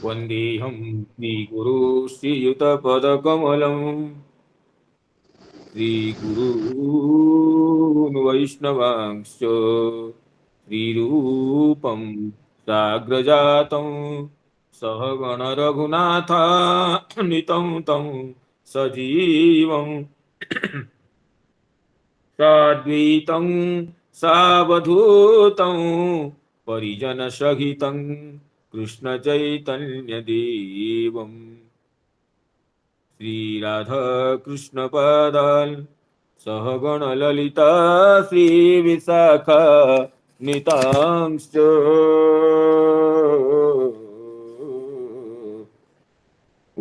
वन्देऽहं श्रीगुरू श्रीयुतपदकमलम् श्रीगुरून् वैष्णवांश्च श्रीरूपं साग्रजातं सहगणरघुनाथान्वितं तं सजीवं साद्वैतं सावधूतं परिजनसहितं कृष्णचैतन्यदेवम् श्रीराधाकृष्णपादान् सहगणललिता श्रीविशाखा नितांश्च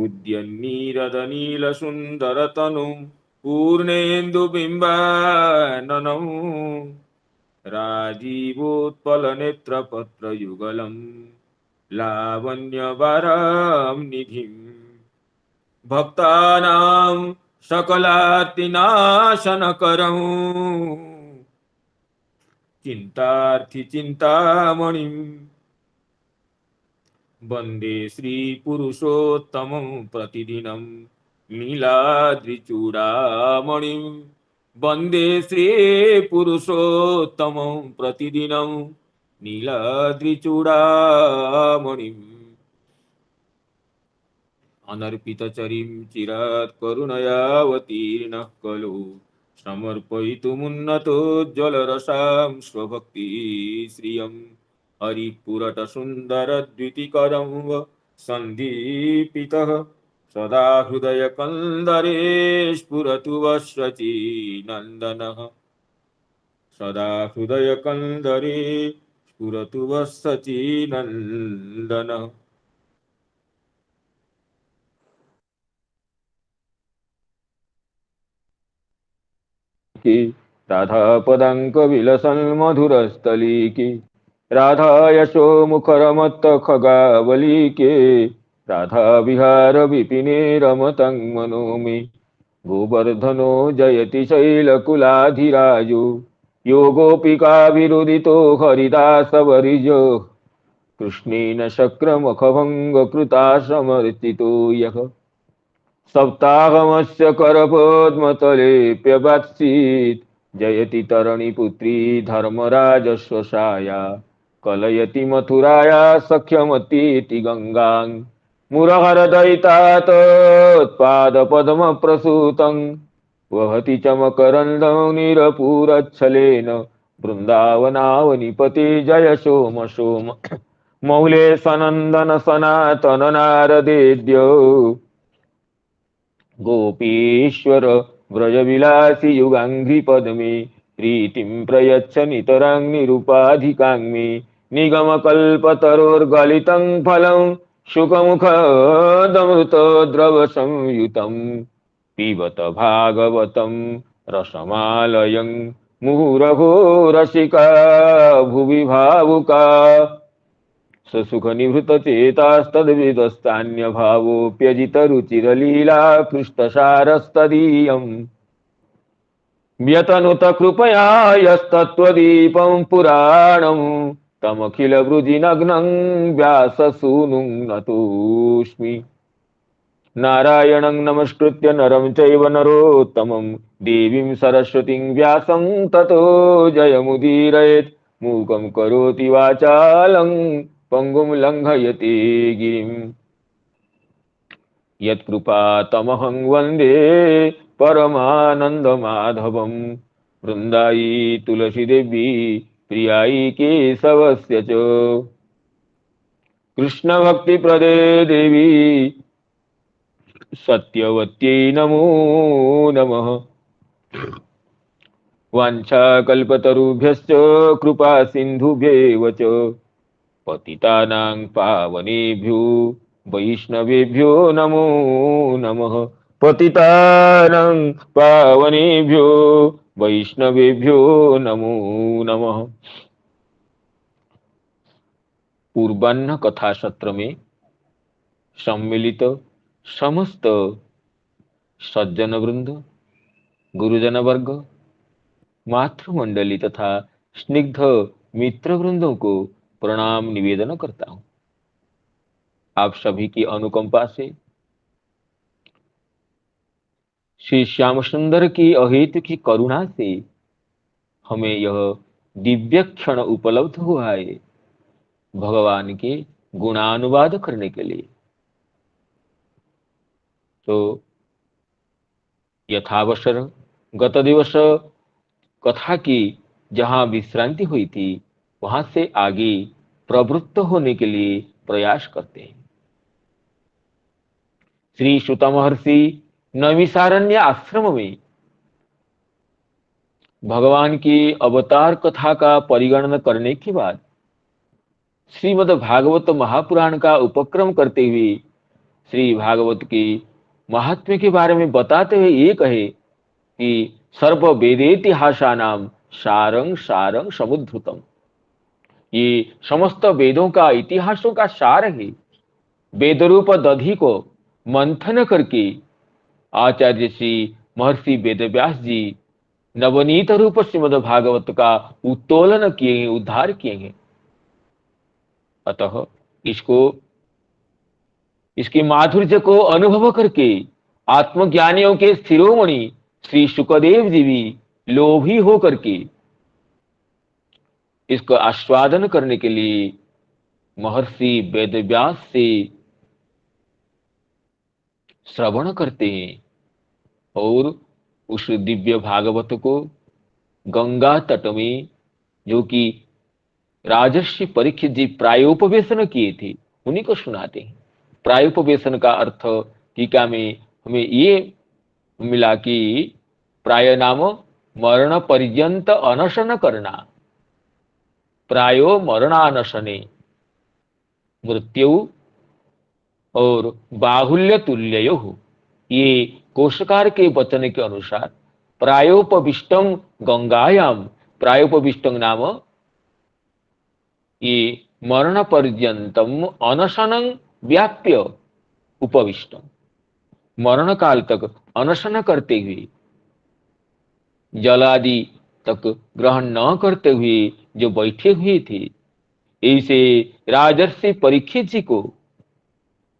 उद्यन्नीरदनीलसुन्दरतनुं पूर्णेन्दुबिम्बाननं राजीवोत्पलनेत्रपत्रयुगलं लावण्यवारां भक्तानां सकलार्तिनाशनकरं चिन्तार्थिचिन्तामणिं वन्दे श्रीपुरुषोत्तमं प्रतिदिनं नीलाद्रिचूडामणिं वन्दे श्रीपुरुषोत्तमं प्रतिदिनं नीलाद्रिचूडामणिम् अनर्पितचरिं चिरात् करुणयावतीर्णः खलु समर्पयितुमुन्नतोज्ज्वलरसां स्वभक्तिश्रियं हरिपुरटसुन्दरद्युतिकरं व सन्दीपितः सदा हृदयकन्दरे स्फुरतु वः शचीनन्दनः सदा हृदयकन्दरे स्फुरतु वः शचीनन्दनः। की राधा पदांक विलसन मधुरस्थली की राधा यशो मुखरमत्त खगावली के राधा विहार विपिने रमतं मनोमि गोवर्धनो जयति शैलकुलाधिराजो यो गोपिका विरुदितो हरिदास वरिजो कृष्णेन शक्रमखभङ्ग कृता समर्चितो यः सप्ताहमस्य करपद्मतलेऽप्यवात्सीत् जयति तरणिपुत्री धर्मराजश्वसाया कलयति मथुराया सख्यमतीति गङ्गां मुरहरदयितात्पादपद्मप्रसूतं वहति च मकरन्दं निरपूरच्छलेन बृन्दावनावनिपते जय सोम सोम मौले सनन्दन सनातन नारदेद्यो गोपीश्वर व्रजविलासि युगाङ्घ्रिपद्मे प्रीतिं प्रयच्छ नितरां निरुपाधिकाङ्मे निगमकल्पतरोर्गलितं फलं शुकमुखदमृतद्रवसंयुतं पिबत भागवतं रसमालयं मुहुरहो रसिका भुवि भावुका ससुख निभृत चेतास्तद्विदस्तान्य भावोऽप्यजित रुचिरलीला पृष्ठसारस्तदीयम् व्यतनुत कृपया यस्तत्त्वदीपं पुराणं तमखिल वृजिनग्नं व्याससूनुं नतोऽस्मि नारायणं नमस्कृत्य नरं चैव नरोत्तमं देवीं सरस्वतीं व्यासं ततो जयमुदीरयेत् मूकं करोति वाचालं पंगुं लङ्घयति गिरिं यत्कृपातमहं वन्दे परमानन्दमाधवं वृन्दायी तुलसीदेवी प्रियायी केशवस्य च कृष्णभक्तिप्रदे देवी सत्यवत्यै नमो नमः। वाञ्छाकल्पतरुभ्यश्च कृपा सिन्धुभ्येव च पतितानां पावनेभ्यो वैष्णवेभ्यो नमो नमः। पतितानां पावनेभ्यो वैष्णवेभ्यो नमो नमः। पूर्वाह्न कथा सत्र में सम्मिलित समस्त सज्जन वृंद, गुरुजन वर्ग, मातृमंडली तथा स्निग्ध मित्र वृंदों को प्रणाम निवेदन करता हूं। आप सभी की अनुकंपा से श्री श्याम सुंदर की अहेतु की करुणा से हमें यह दिव्य क्षण उपलब्ध हुआ है भगवान के गुणानुवाद करने के लिए। तो यथावसर गत दिवस कथा की जहां विश्रांति हुई थी वहां से आगे प्रवृत्त होने के लिए प्रयास करते हैं। श्री सुत महर्षि नैमिषारण्य आश्रम में भगवान की अवतार कथा का परिगणन करने के बाद श्रीमद् भागवत महापुराण का उपक्रम करते हुए श्री भागवत की महात्म्य के बारे में बताते हुए ये कहे कि सर्व वेदेतिहासानाम सारंग सारंग समुद्धृतम, ये समस्त वेदों का इतिहासों का सार है। वेद रूप दधि को मंथन करके आचार्य श्री महर्षि वेदव्यास जी नवनीत रूप श्रीमद् भागवत का उत्तोलन किए हैं, उद्धार किए हैं। अतः इसके माधुर्य को अनुभव करके आत्मज्ञानियों के शिरोमणि श्री सुखदेव जी भी लोभी हो करके इसको आस्वादन करने के लिए महर्षि वेदव्यास से श्रवण करते हैं और उस दिव्य भागवत को गंगा तट में, जो कि राजर्षि परीक्षित जी प्रायोपवेशन किए थे, उन्हीं को सुनाते हैं। प्रायोपवेशन का अर्थ टीका में हमें ये मिला कि प्राय नाम मरण पर्यंत अनशन करना, प्रायो मरणानशने मृत्यु और बाहुल्य तुल्यो। ये कोशकार के वचन के अनुसार प्रायोपविष्टम गंगायाम, प्रायोपविष्टम नाम ये मरण पर्यंतम अनशनं व्याप्य उपविष्टम, मरण काल तक अनशन करते हुए, जल आदि तक ग्रहण न करते हुए जो बैठे हुए थे, ऐसे राजर्षि परीक्षित जी को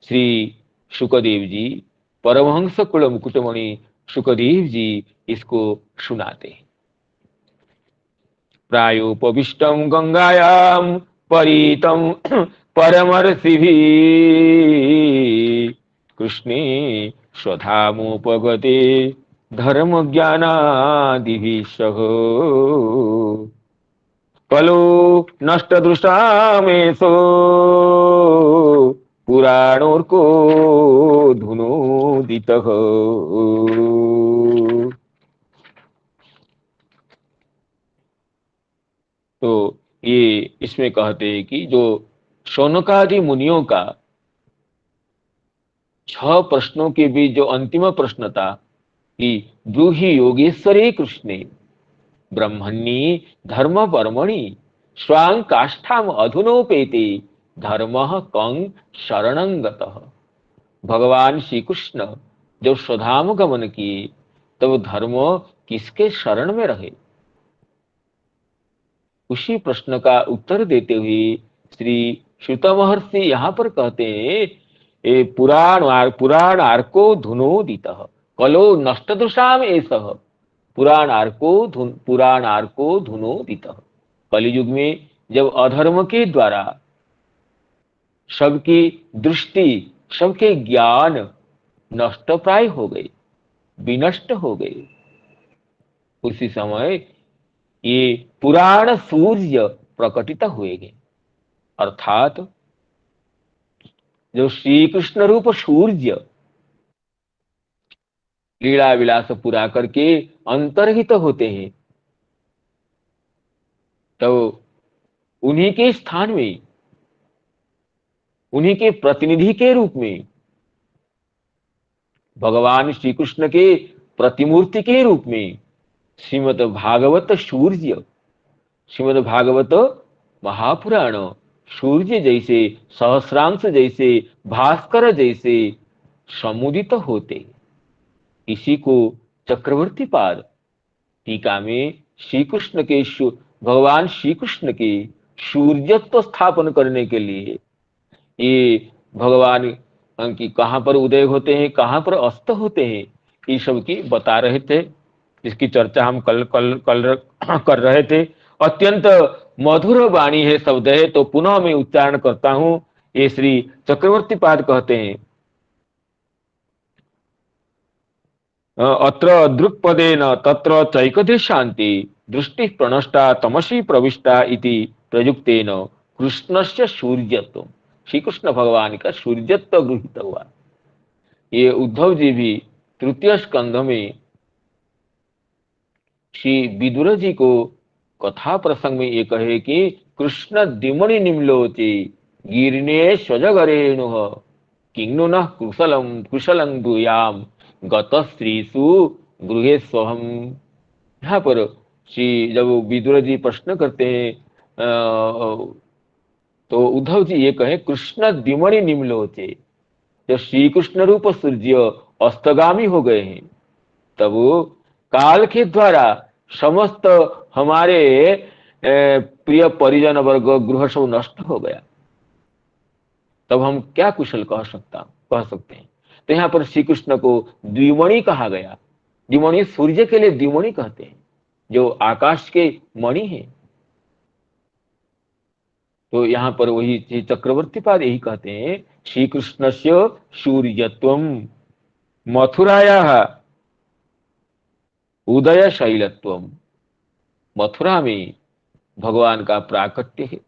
श्री सुखदेव जी, परमहंस कुल मुकुटमणि सुखदेव जी इसको सुनाते हैं। प्रायोपविष्टम गंगायाम परीतम परमर्षिभिः कृष्णे स्वधामोपगते धर्म ज्ञानादिभिः सह कलो नष्टदृशामेषो पुराणोर्को धुनोदितः। तो ये इसमें कहते हैं कि जो शौनकादि मुनियों का 6 प्रश्नों के बीच जो अंतिम प्रश्न था कि ब्रूहि योगेश्वरे कृष्णे ब्रह्मण्ये धर्म परमणि स्वांग काष्ठाम अधुनोपेते धर्मः कं शरणं गतः। भगवान श्री कृष्ण जब स्वधाम गमन किए तब धर्म किसके शरण में रहे, उसी प्रश्न का उत्तर देते हुए श्री श्रुत महर्षि यहाँ पर कहते हैं पुराण आर्को धुनोदितः कलो नष्ट दुषाम एषः पुराण आर्को धुनोदितः। कलियुग में जब अधर्म के द्वारा सबकी दृष्टि, सबके ज्ञान नष्ट प्राय हो गए, विनष्ट हो गए, उसी समय ये पुराण सूर्य प्रकटित हुएगे। अर्थात जो श्री कृष्ण रूप सूर्य लीला विलास पूरा करके अंतर्हित होते हैं, तो उन्हीं के स्थान में, उन्हीं के प्रतिनिधि के रूप में, भगवान श्री कृष्ण के प्रतिमूर्ति के रूप में श्रीमद् भागवत सूर्य, श्रीमद् भागवत महापुराण सूर्य जैसे, सहस्रांश जैसे, भास्कर जैसे समुदित होते। इसी को चक्रवर्ती पाद टीका में श्री कृष्ण के भगवान श्री कृष्ण के सूर्यत्व स्थापन करने के लिए ये भगवान की कहाँ पर उदय होते हैं, कहाँ पर अस्त होते हैं, ये सब की बता रहे थे। इसकी चर्चा हम कल कल कल कर रहे थे। अत्यंत मधुर वाणी है, शब्द है, तो पुनः मैं उच्चारण करता हूं। ये श्री चक्रवर्ती पाद कहते हैं, अत्र दृक्पदेन तत्र चैकदे शांति दृष्टि प्रणष्टा तमसी प्रविष्टा इति प्रयुक्तेन कृष्णस्य सूर्यत्व। श्री कृष्ण भगवान का सूर्यत्व गृहीत हुआ। ये उद्धव जी भी तृतीय स्कंध में श्री विदुर जी को कथा प्रसंग में ये कहे कि कृष्ण द्विमणि निम्लोचे गिरने स्वजगरेणु किंगनु न कुशलम कुशलं ब्रूयाम गतश्रीसु गृहे स्वहम। यहाँ पर श्री जब विदुर जी प्रश्न करते हैं तो उद्धव जी ये कहे कृष्ण द्विमणि निम्लोचे, जब श्री कृष्ण रूप सूर्य अस्तगामी हो गए हैं, तब काल के द्वारा समस्त हमारे प्रिय परिजन वर्ग गृह सब नष्ट हो गया, तब हम क्या कुशल कह सकते हैं। तो यहाँ पर श्री कृष्ण को द्विमणि कहा गया। द्विमणि सूर्य के लिए द्विमणि कहते हैं, जो आकाश के मणि हैं। तो यहाँ पर वही चक्रवर्ती पाद यही कहते हैं, श्री कृष्ण से सूर्यत्वम मथुराया उदय शैलत्वम। मथुरा में भगवान का प्राकट्य है।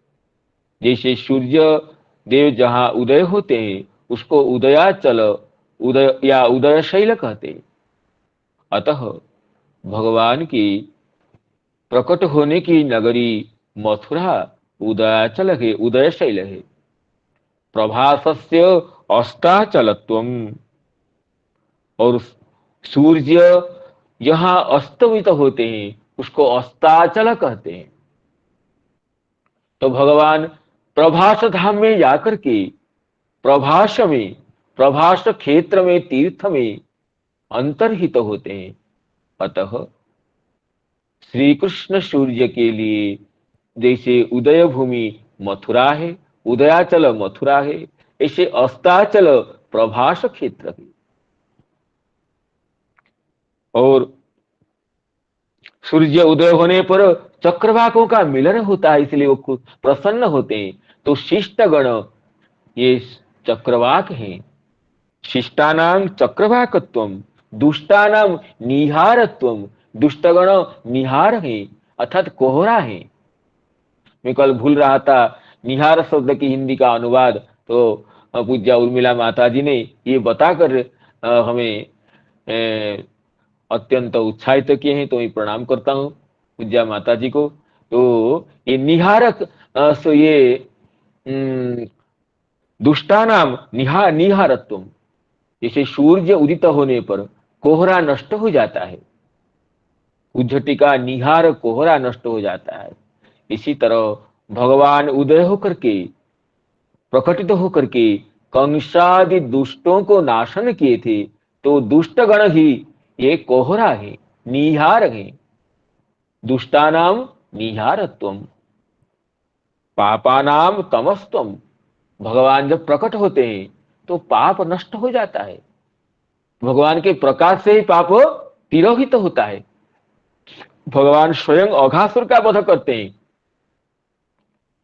जैसे सूर्य देव जहां उदय होते हैं उसको उदयाचल उदय या उदय शैल कहते हैं। अतः भगवान की प्रकट होने की नगरी मथुरा उदयाचल है, उदय शैल है। प्रभासस्य अस्ताचलत्वम, और सूर्य जहां अस्तमित होते हैं उसको अस्ताचल कहते हैं। तो भगवान प्रभास धाम में जाकर के प्रभास में, प्रभास क्षेत्र में, तीर्थ में अंतर्हित होते हैं। अतः श्री कृष्ण सूर्य के लिए जैसे उदय भूमि मथुरा है, उदयाचल मथुरा है, ऐसे अस्ताचल प्रभास क्षेत्र है। और सूर्य उदय होने पर चक्रवाकों का मिलन होता है, इसलिए वो खुद प्रसन्न होते हैं। तो शिष्ट गण ये चक्रवाक हैं। शिष्टानाम चक्रवाकत्वम दुष्टानाम निहारत्वम। दुष्टगण निहार है अर्थात कोहरा है। मैं कल भूल रहा था निहार शब्द की हिंदी का अनुवाद, तो पूज्या उर्मिला माता जी ने ये बताकर हमें अत्यंत उत्साहित किए हैं, तो मैं प्रणाम करता हूँ पूज्या माता जी को। तो ये निहारक सो ये दुष्टानाम निहारत्वम, जैसे सूर्य उदित होने पर कोहरा नष्ट हो जाता है, उज्जटी का निहार कोहरा नष्ट हो जाता है, इसी तरह भगवान उदय होकर के प्रकटित होकर के कंसादि दुष्टों को नाशन किए थे। तो दुष्टगण ही ये कोहरा है, निहार है। दुष्टानाम निहारत्वम पापानाम तमस्तम। भगवान जब प्रकट होते हैं तो पाप नष्ट हो जाता है। भगवान के प्रकाश से ही पाप तिरोहित होता है। भगवान स्वयं अघासुर का वध करते हैं,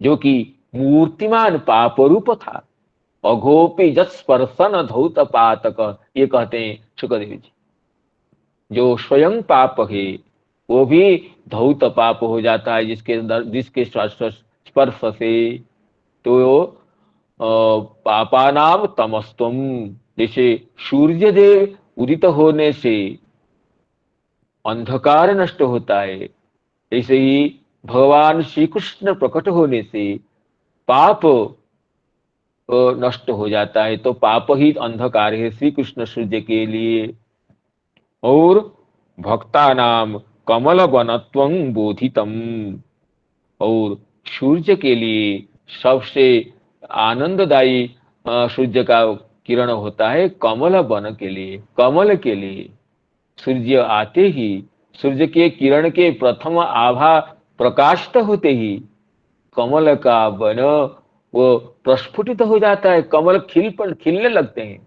जो कि मूर्तिमान पाप रूप था। अघोपी जत स्पर्शन धौत पातक, ये कहते हैं सुखदेव जी। जो स्वयं पाप है वो भी धौत पाप हो जाता है, जिसके स्पर्श से। तो पापानाम तमस्तम, जैसे सूर्य देव उदित होने से अंधकार नष्ट होता है, ऐसे ही भगवान श्री कृष्ण प्रकट होने से पाप नष्ट हो जाता है। तो पाप ही अंधकार है श्री कृष्ण सूर्य के लिए। और भक्ता नाम कमल वनत्वं बोधितम, और सूर्य के लिए सबसे आनंददायी सूर्य का किरण होता है कमल वन के लिए, कमल के लिए। सूर्य आते ही, सूर्य के किरण के प्रथम आभा प्रकाशित होते ही कमल का वन वो प्रस्फुटित हो जाता है, कमल खिलने लगते हैं।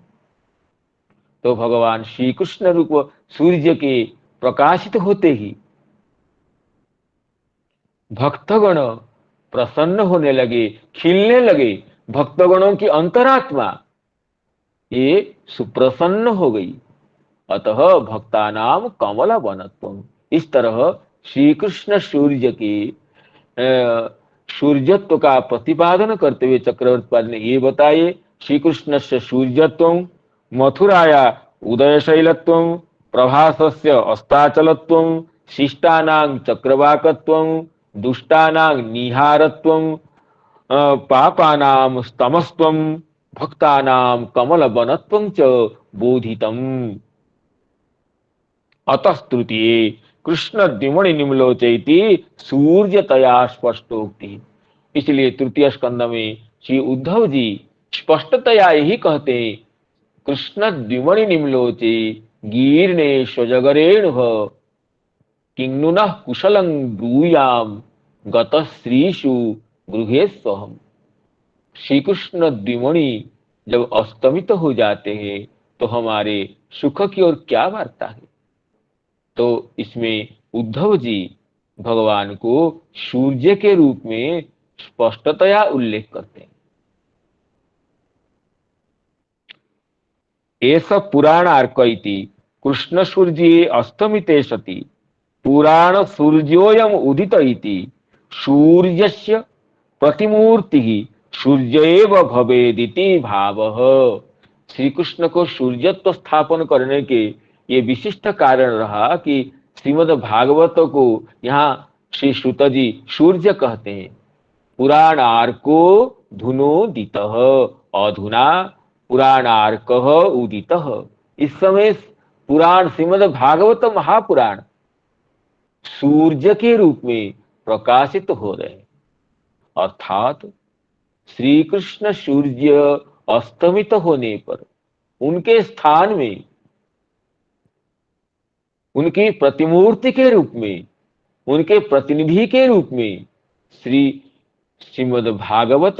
तो भगवान श्री कृष्ण रूप सूर्य के प्रकाशित होते ही भक्तगण प्रसन्न होने लगे, खिलने लगे। भक्तगणों की अंतरात्मा ये सुप्रसन्न हो गई। अतः भक्तानाम कमल वनत्वम। इस तरह श्री कृष्ण सूर्य की सूर्यत्व का प्रतिपादन करते हुए चक्रवर्ती पाद ने ये बताए, श्री कृष्ण से सूर्यत्व मथुराया उदयशैलत्व प्रभासस्य अस्ताचलत्व शिष्टानां चक्रवाकत्व दुष्टानां निहारत्व पापानां स्तमस्त्वं भक्तानां कमलवनत्वं च बोधितम्। अतस्तृतीये कृष्ण द्विमणि निम्लोचयति सूर्यतया स्पष्टोक्ति। इसलिए तृतीय स्कंद में श्री उद्धव जी स्पष्टतया यही कहते हैं, कृष्ण द्विमणि निम्लोचे गीर्णे स्वजगरेण किंनुनः कुशलं ब्रूयाम गतश्रीषु गृहेस्वहम्। श्री कृष्ण द्विमणि जब अस्तमित हो जाते हैं तो हमारे सुख की ओर क्या वार्ता है। तो इसमें उद्धव जी भगवान को सूर्य के रूप में स्पष्टतया उल्लेख करते हैं। एष पुराणार्क इति कृष्ण सूर्ये अस्तमिते सति पुराण सूर्योयम उदित इति सूर्यस्य प्रतिमूर्ति सूर्य एव भवेदिति भावः। श्री कृष्ण को सूर्यत्व स्थापन करने के ये विशिष्ट कारण रहा कि श्रीमद् भागवत को यहाँ श्री श्रुत जी सूर्य कहते हैं। पुराणार्को धुनोदितः अधुना पुराणार्कः उदितः। इस समय पुराण श्रीमद् भागवत महापुराण सूर्य के रूप में प्रकाशित हो रहे हैं। अर्थात श्री कृष्ण सूर्य अस्तमित होने पर उनके स्थान में उनकी प्रतिमूर्ति के रूप में, उनके प्रतिनिधि के रूप में श्रीमद् भागवत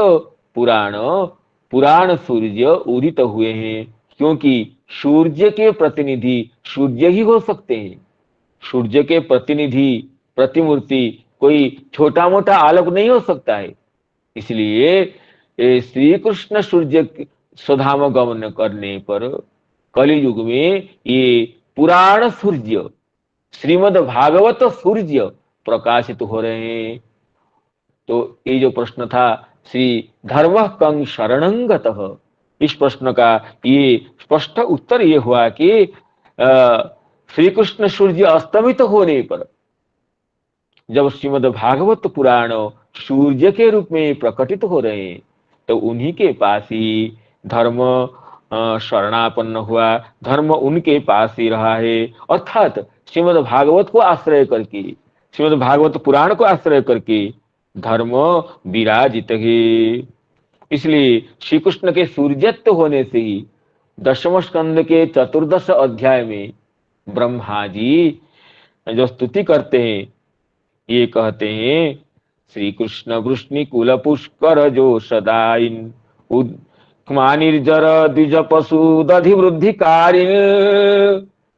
पुराण सूर्य उदित हुए हैं। क्योंकि सूर्य के प्रतिनिधि सूर्य ही हो सकते हैं। सूर्य के प्रतिनिधि प्रतिमूर्ति कोई छोटा मोटा आलोक नहीं हो सकता है। इसलिए श्री कृष्ण सूर्य स्वधाम गमन करने पर कलियुग में ये पुराण सूर्य श्रीमद् भागवत सूर्य प्रकाशित हो रहे हैं। तो ये जो प्रश्न था श्री धर्म कंग शरणंगतः, इस प्रश्न का ये स्पष्ट उत्तर ये हुआ कि श्री कृष्ण सूर्य अस्तमित होने पर जब श्रीमद् भागवत पुराण सूर्य के रूप में प्रकटित हो रहे हैं तो उन्हीं के पास ही धर्म शरणापन्न हुआ, धर्म उनके पास ही रहा है। अर्थात श्रीमद् भागवत को आश्रय करके, श्रीमद् भागवत पुराण को आश्रय करके धर्म विराजित है। इसलिए श्री कृष्ण के सूर्यत्व होने से ही दशम स्कंद के 14 अध्याय में ब्रह्मा जी जो स्तुति करते हैं, ये कहते हैं, श्री कृष्ण वृष्णि कुल पुष्कर जो सदाइन निर्जर द्विज पशु दधिवृद्धि कारिण।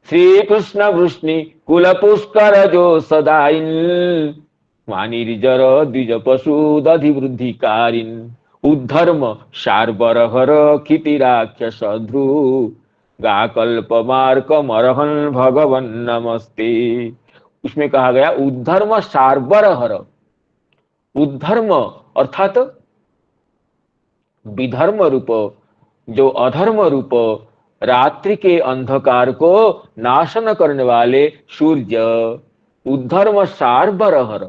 श्री कृष्ण वृष्णि कुल पुष्कर जो सदाइन निर्जर द्विज पशु दधिवृद्धि कारिण। उद्धर्म शार्बरहर क्षितिराख्य सध्रु गाकल्प मार्क मरहन भगवन नमस्ते। उसमें कहा गया उद्धर्म शार्बरहर। उद्धर्म अर्थात विधर्म रूप, जो अधर्म रूप रात्रि के अंधकार को नाशन करने वाले सूर्य। उद्धर्म शार्बरहर,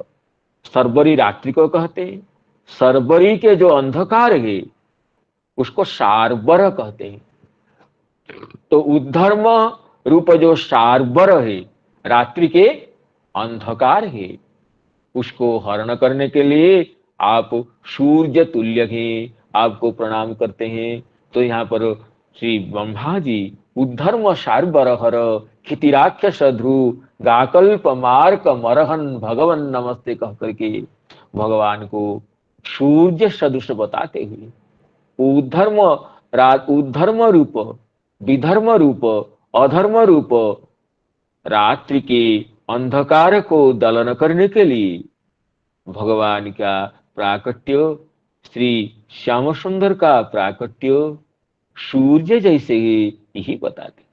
सर्बरी रात्रि को कहते हैं। सर्बरी के जो अंधकार है उसको शार्बर कहते हैं। तो उद्धर्म रूप जो शार्बर है, रात्रि के अंधकार है, उसको हरण करने के लिए आप सूर्य तुल्य हैं, आपको प्रणाम करते हैं। तो यहाँ पर श्री ब्रह्मा जी उद्धर्म शार्बरहर क्षितिराख्य सध्रु गाकल्प मार्क मरहन भगवन नमस्ते कह करके भगवान को सूर्य सदृश बताते हुए उद्धर्म उद्धर्म रूप, विधर्म रूप, अधर्म रूप रात्रि के अंधकार को दलन करने के लिए भगवान का प्राकट्य, श्री श्याम सुंदर का प्राकट्य सूर्य जैसे ही बताते।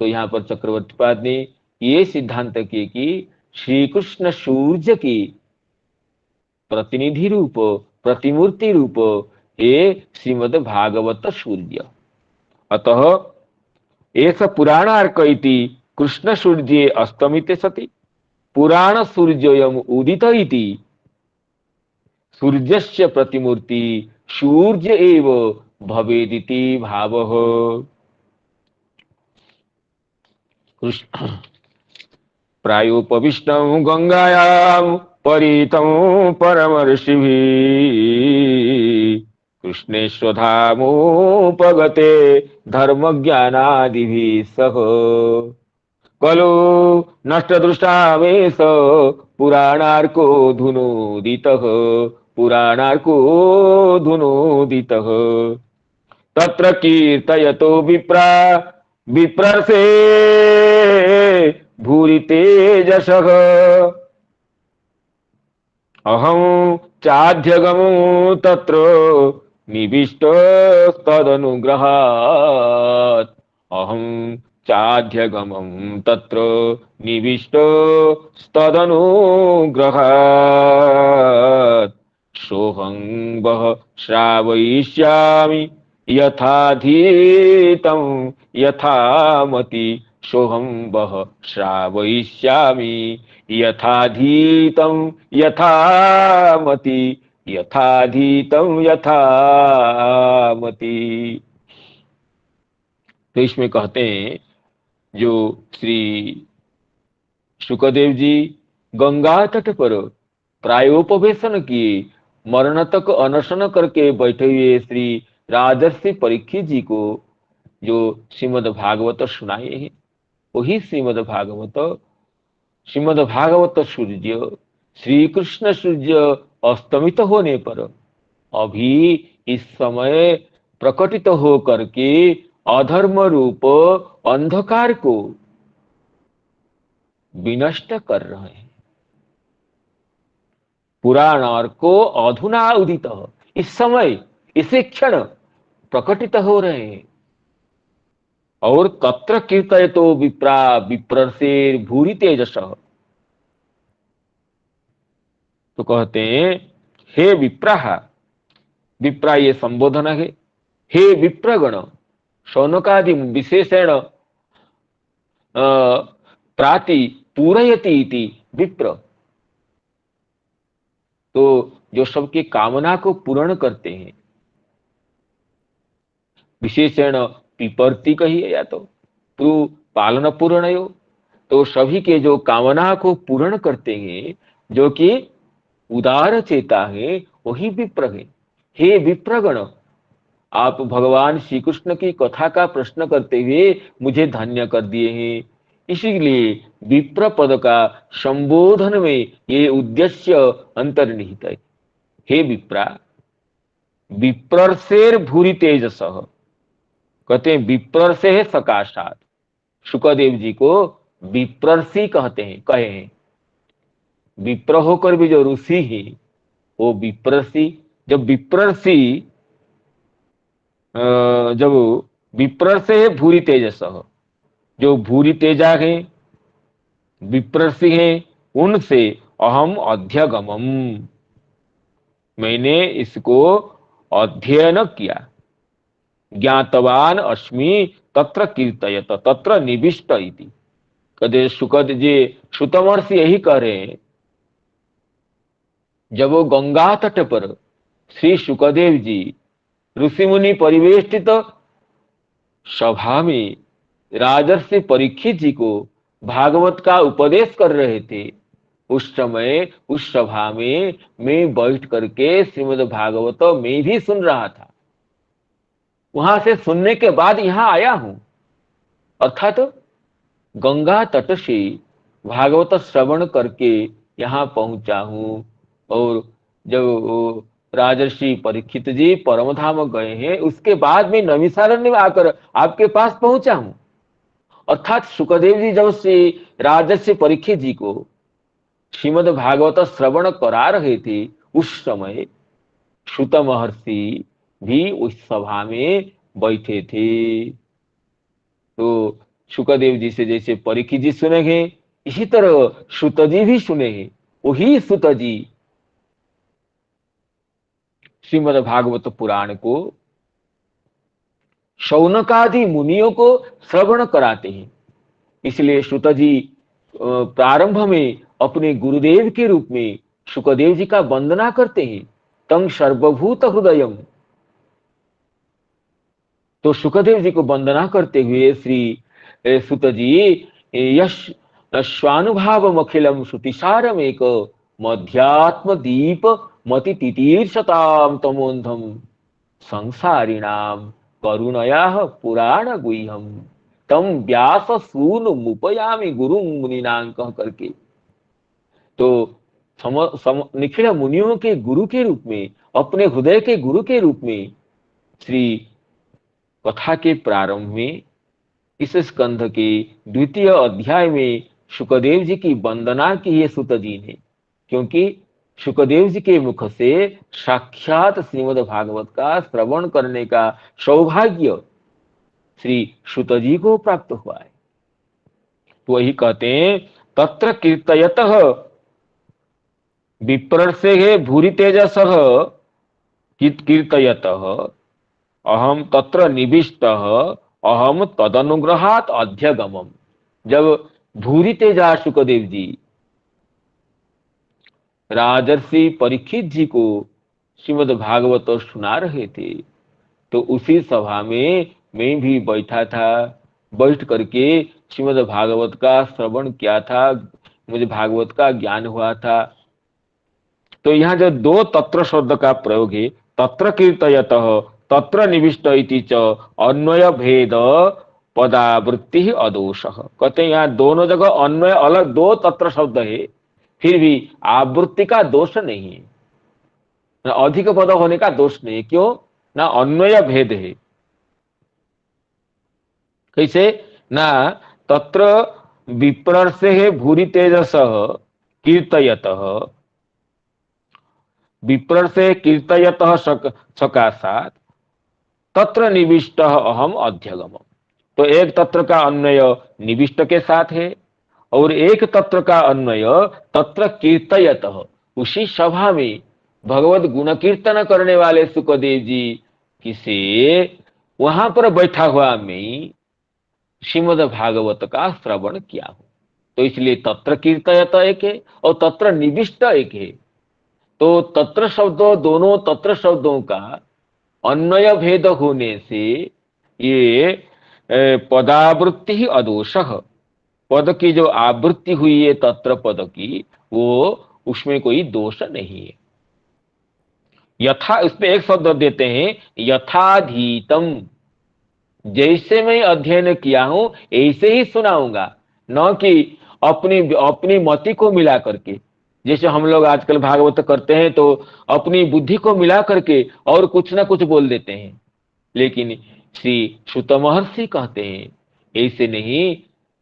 तो यहाँ पर चक्रवर्तीपाद ने ये सिद्धांत किए कि श्री कृष्ण सूर्य की प्रतिनिधि रूप, प्रतिमूर्ति रूप ये श्रीमद् भागवत सूर्य। अतः एष पुराणार्क इति कृष्ण सूर्ये अस्तमिते सति पुराण सूर्योयम उदित इति सूर्यस्य प्रतिमूर्ति सूर्य एव भवेदिति भावः। प्रायोपविष्टं गंगायां परितं परमर्षिभिः कृष्णेश्वधामोपगते धर्मज्ञानादिभिः सह खलु नष्टदृष्टावेश पुराणार्को धुनोदितः पुराणार्को धुनोदितः तत्र कीर्तयतो विप्रा विप्रर्षे भूरि तेजसः अहं चाध्यगमो तत्र निविष्टस्तदनुग्रहात् अहं चाध्यगमं तत्र निविष्टस्तदनुग्रहात् सोऽहं वः श्रावयिष्यामि यथाधीतं यथामति सोऽहं वः श्रावयिष्यामि यथाधीतं यथामति यथाधीतं यथामति। तो इसमें कहते हैं जो श्री शुकदेव जी गंगा तट पर प्रायोपवेशन किए, मरण तक अनशन करके बैठे हुए श्री राजर्षि परीक्षित जी को जो श्रीमद् भागवत सुनाए हैं, वही श्रीमद् भागवत सूर्य श्री कृष्ण सूर्य अस्तमित होने पर अभी इस समय प्रकटित हो करके अधर्म रूप अंधकार को विनष्ट कर रहे हैं। पुराण को अधुना उदित, इस समय इसे क्षण प्रकटित हो रहे हैं। और तत्र कीर्तयतो विप्रा विप्रर्षेर भूरि तेजस, तो कहते हैं हे विप्राः, विप्रा ये संबोधन है, हे विप्रगण शौनकादि विशेषण प्राति पूरयति इति विप्र, तो जो सबकी कामना को पूर्ण करते हैं, विशेषण पिपर्ति कहिए या तो पालन पूर्णयो, तो सभी के जो कामना को पूर्ण करते हैं, जो कि उदार चेता है, वही विप्र है। हे विप्रगण, आप भगवान श्री कृष्ण की कथा का प्रश्न करते हुए मुझे धन्य कर दिए हैं, इसीलिए विप्र पद का संबोधन में ये उद्देश्य अंतर्निहित है। हे विप्रा, विप्रर्षेर भूरि तेजसः, कहते हैं विप्रर्षे है सकाशात, शुकदेव जी को विप्रर्षि कहते हैं, कहे हैं। विप्र होकर भी जो ऋषि है वो विप्रर्षि, जब विप्रर्षि जब विप्रर्षे है भूरि तेजसः, जो भूरि तेजा है विप्रर्षि है, उनसे अहम अध्यगमम, मैंने इसको अध्ययन किया, ज्ञातवान अस्मि तत्र कीर्तयत तत्र निविष्ट इति। कदे शुकद जी श्रुतमर्षि यही कह रहे हैं, जब वो गंगा तट पर श्री शुकदेव जी ऋषि मुनि परिवेष्टित सभा में राजर्षि परीक्षित जी को भागवत का उपदेश कर रहे थे, उस समय उस सभा में मैं बैठ करके श्रीमद् भागवत में भी सुन रहा था। वहां से सुनने के बाद यहां आया हूं, अर्थात गंगा तट से भागवत श्रवण करके यहां पहुंचा हूं। और जब राजर्षि परीक्षित जी परम धाम गए हैं, उसके बाद मैं नैमिषारण्य में आकर आपके पास पहुंचा हूं। अर्थात सुखदेव जी जब श्री राजर्षि परीक्षित जी को श्रीमद् भागवत श्रवण करा रहे थे, उस समय सुत महर्षि भी उस सभा में बैठे थे। तो सुखदेव जी से जैसे परीक्षित जी सुनेंगे, इसी तरह सुत जी भी सुनेंगे। वही सुत जी श्रीमद् भागवत पुराण को शौनकादि मुनियों को श्रवण कराते हैं। इसलिए सुत जी प्रारंभ में अपने गुरुदेव के रूप में सुखदेव जी का वंदना करते हैं, तंग सर्वभूत हृदयम। तो सुखदेव जी को वंदना करते हुए श्री सुत जी यश स्वानुभाव अखिलम श्रुतिसारम एक मध्यात्म दीप मति तितीर्षताम तमोन्धम संसारिणाम करुणया पुराण गुह्यम तम व्यास सूनु मुपयामि गुरु मुनिनां कह करके। तो निखिल मुनियों के गुरु के रूप में, अपने हृदय के गुरु के रूप में श्री कथा के प्रारंभ में इस स्कंध के द्वितीय अध्याय में सुखदेव जी की वंदना की है सुत जी ने, क्योंकि सुखदेव जी के मुख से साक्षात श्रीमद् भागवत का श्रवण करने का सौभाग्य श्री सुत जी को प्राप्त हुआ है। तो वही कहते हैं, तत्र कीर्तयतः विप्रर्षे भूरि तेजसः कीर्तयतः अहम तत्र निविष्टः अहम तदनुग्रहात अध्यगमम। जब भूरि तेजा सुखदेव जी राजर्षि परीक्षित जी को श्रीमद् भागवत सुना रहे थे, तो उसी सभा में मैं भी बैठा था। बैठ करके श्रीमद् भागवत का श्रवण किया था, मुझे भागवत का ज्ञान हुआ था। तो यहाँ जो दो तत्र शब्द का प्रयोग है, तत्र कीर्तयतः तत्र निविष्ट इति च अन्वय भेद पदावृत्ति अदोष। कहते हैं यहाँ दोनों जगह अन्वय अलग दो तत्र शब्द है, फिर भी आवृत्ति का दोष नहीं है, ना अधिक पद होने का दोष नहीं है। क्यों? ना अन्वय भेद है। कैसे? ना तत्र विप्रर्षे भूरि तेजसः कीर्तयतः, विप्रर्षे कीर्तयतः सकाशात तत्र निविष्ट अहम अध्यगम। तो एक तत्र का अन्वय निविष्ट के साथ है और एक तत्र का अन्वय तत्र कीर्तयतः, उसी सभा में भगवत गुण कीर्तन करने वाले सुखदेव जी किसे वहां पर बैठा हुआ मैं श्रीमद् भागवत का श्रवण किया हूं। तो इसलिए तत्र कीर्तयत एक है और तत्र निविष्ट एक है। तो तत्र शब्दों, दोनों तत्र शब्दों का अन्वय भेद होने से ये पदावृत्ति ही अदोष, पद की जो आवृत्ति हुई है तत्र पद की, वो उसमें कोई दोष नहीं है। यथा, इसमें एक शब्द देते हैं यथाधीतम, जैसे मैं अध्ययन किया हूं ऐसे ही सुनाऊंगा, न कि अपनी अपनी मति को मिला करके। जैसे हम लोग आजकल भागवत करते हैं तो अपनी बुद्धि को मिला करके और कुछ ना कुछ बोल देते हैं, लेकिन श्री सुत महर्षि कहते हैं ऐसे नहीं।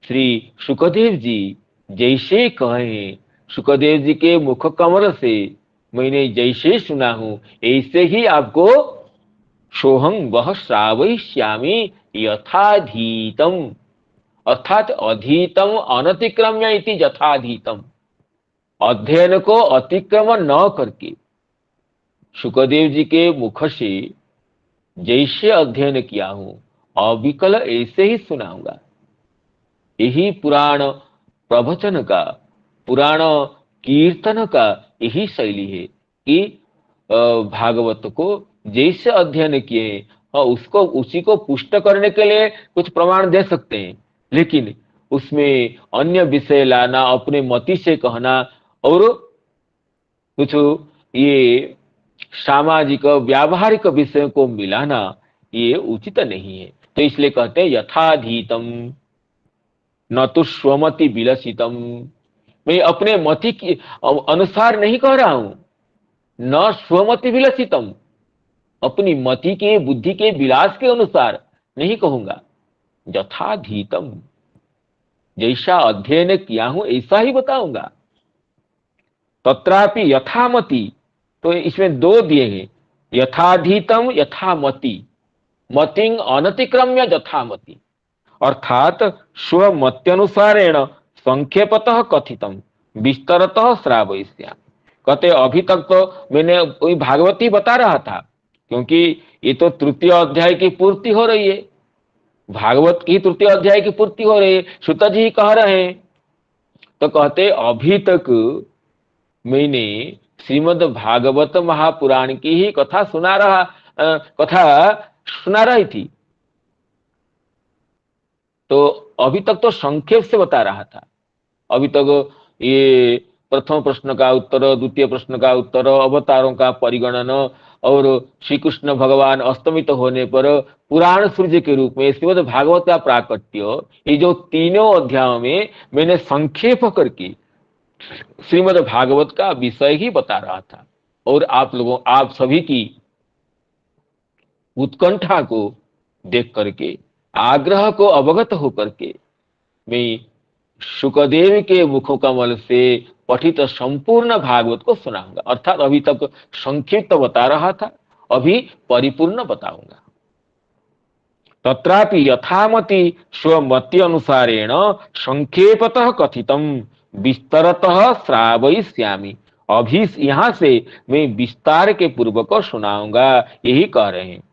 श्री सुखदेव जी जैसे कहे, सुखदेव जी के मुख कमल से मैंने जैसे सुना हूं ऐसे ही आपको सोहं वह श्रावयिष्यामि यथाधीतम, अर्थात अधीतम अनतिक्रम्य इति यथाधीतम, अध्ययन को अतिक्रमण न करके सुखदेव जी के मुख से जैसे अध्ययन किया हूं अविकल ऐसे ही सुनाऊंगा। यही पुराण प्रवचन का, पुराण कीर्तन का यही शैली है कि भागवत को जैसे अध्ययन किए उसको उसी को पुष्ट करने के लिए कुछ प्रमाण दे सकते हैं, लेकिन उसमें अन्य विषय लाना, अपने मति से कहना और कुछ ये सामाजिक व्यावहारिक विषयों को मिलाना, ये उचित नहीं है। तो इसलिए कहते हैं यथाधीतम न तो स्वमति विलसितम, मैं अपने मति के अनुसार नहीं कह रहा हूं, न स्वमति विलसितम, अपनी मति के बुद्धि के विलास के अनुसार नहीं कहूंगा। यथाधीतम, जैसा अध्ययन किया हूं ऐसा ही बताऊंगा। तत्रापि यथामति, तो इसमें दो दिए हैं, यथाधीतम यथामति, मतिं अनतिक्रम्य यथामति, अर्थात स्वमत्यनुसारेण संक्षेपतः कथितम विस्तरतः श्रावयिष्यामि। कहते अभी तक तो मैंने वही भागवती बता रहा था, क्योंकि ये तो तृतीय अध्याय की पूर्ति हो रही है, भागवत की तृतीय अध्याय की पूर्ति हो रही है, सुत जी कह रहे हैं। तो कहते अभी तक मैंने श्रीमद् भागवत महापुराण की ही कथा कथा सुना रही थी। तो अभी तक तो संक्षेप से बता रहा था। अभी तक ये प्रथम प्रश्न का उत्तर, द्वितीय प्रश्न का उत्तर, अवतारों का परिगणन और श्री कृष्ण भगवान अस्तमित होने पर पुराण सूर्य के रूप में श्रीमद् भागवत का प्राकट्य, ये जो तीनों अध्यायों में मैंने संक्षेप करके श्रीमद् भागवत का विषय ही बता रहा था। और आप सभी की उत्कंठा को देख करके, आग्रह को अवगत होकर के मैं शुकदेव के मुखों कमल से पठित संपूर्ण भागवत को सुनाऊंगा। अर्थात अभी तक संक्षिप्त बता रहा था, अभी परिपूर्ण बताऊंगा। तत्रापि यथामति स्वमति अनुसारेण संक्षेपतः कथितम विस्तरतः श्रावयिष्यामि, अभी यहां से मैं विस्तार के पूर्वक सुनाऊंगा, यही कह रहे हैं।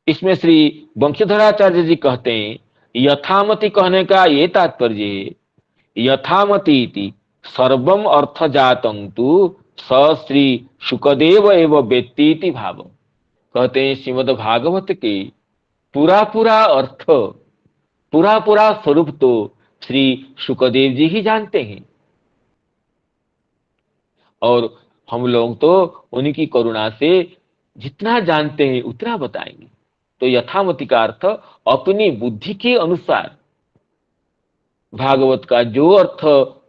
इसमें श्री वंशीधराचार्य जी कहते हैं, यथामति कहने का ये तात्पर्य है, यथामति इति सर्वम अर्थ जातं तु स श्री शुकदेव एव वेत्ति इति भाव। कहते हैं श्रीमद् भागवत के पूरा पूरा अर्थ, पूरा पूरा स्वरूप तो श्री शुकदेव जी ही जानते हैं, और हम लोग तो उन्हीं की करुणा से जितना जानते हैं उतना बताएंगे। तो यथामति का अर्थ अपनी बुद्धि के अनुसार भागवत का जो अर्थ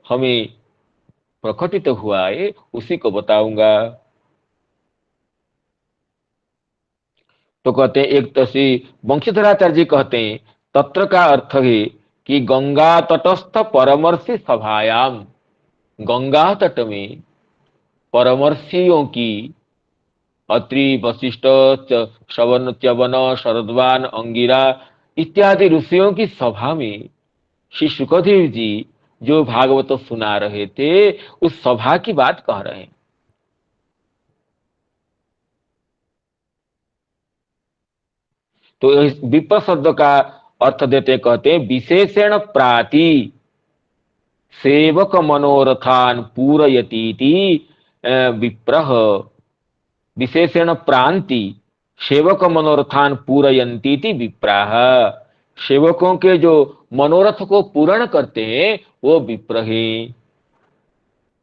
हमें प्रकटित हुआ है उसी को बताऊंगा। तो कहते हैं, एक तो श्री वंशीधराचार्य जी कहते हैं तत्र का अर्थ है कि गंगा तटस्थ परमर्षि सभायाम, गंगा तट में परमर्षियों की, अत्रि वशिष्ठ श्रवण च्यवन शरद्वान अंगिरा इत्यादि ऋषियों की सभा में श्री शुकदेव जी जो भागवत सुना रहे थे उस सभा की बात कह रहे हैं। तो इस विप्र शब्द का अर्थ देते कहते हैं विशेषण प्राति सेवक मनोरथान पूरयतीति विप्रह, विशेषण प्रांति सेवक मनोरथान पूरयंती विप्राह, सेवकों के जो मनोरथ को पूर्ण करते हैं वो विप्र हैं।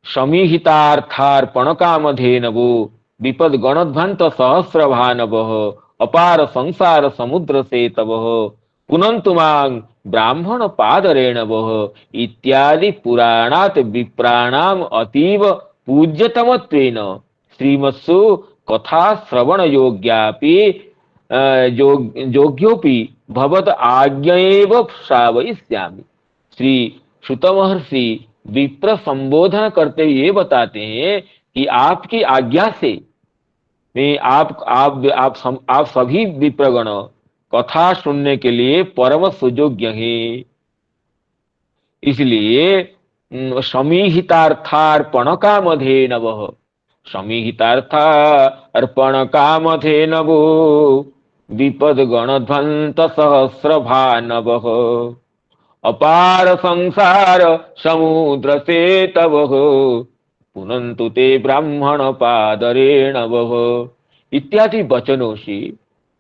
समीहितार्थार्पण कामधेनवो विपद गणध्वंत सहस्र भानवः अपार संसार समुद्र से तव पुनन्तु मां ब्राह्मण पादरेणवः इत्यादि पुराणात विप्राणाम अतीव पूज्यतमत्वेन श्रीमत्सु कथा श्रवण योग्यापि योग्योपि भवत आज्ञएव श्रावयिष्यामि। श्री श्रुत महर्षि विप्र संबोधन करते हुए बताते हैं कि आपकी आज्ञा से मैं आप सभी विप्रगण कथा सुनने के लिए परम सुयोग्य हैं। इसलिए समीहितार्थार्पण कामधेनवः, समीहितार्थ अर्पण कामधेनवो विपद गणध्वंत सहस्र भानवः अपार संसार समुद्र से तव पुनन्तु ते ब्राह्मण पादरेणवः इत्यादि वचनों से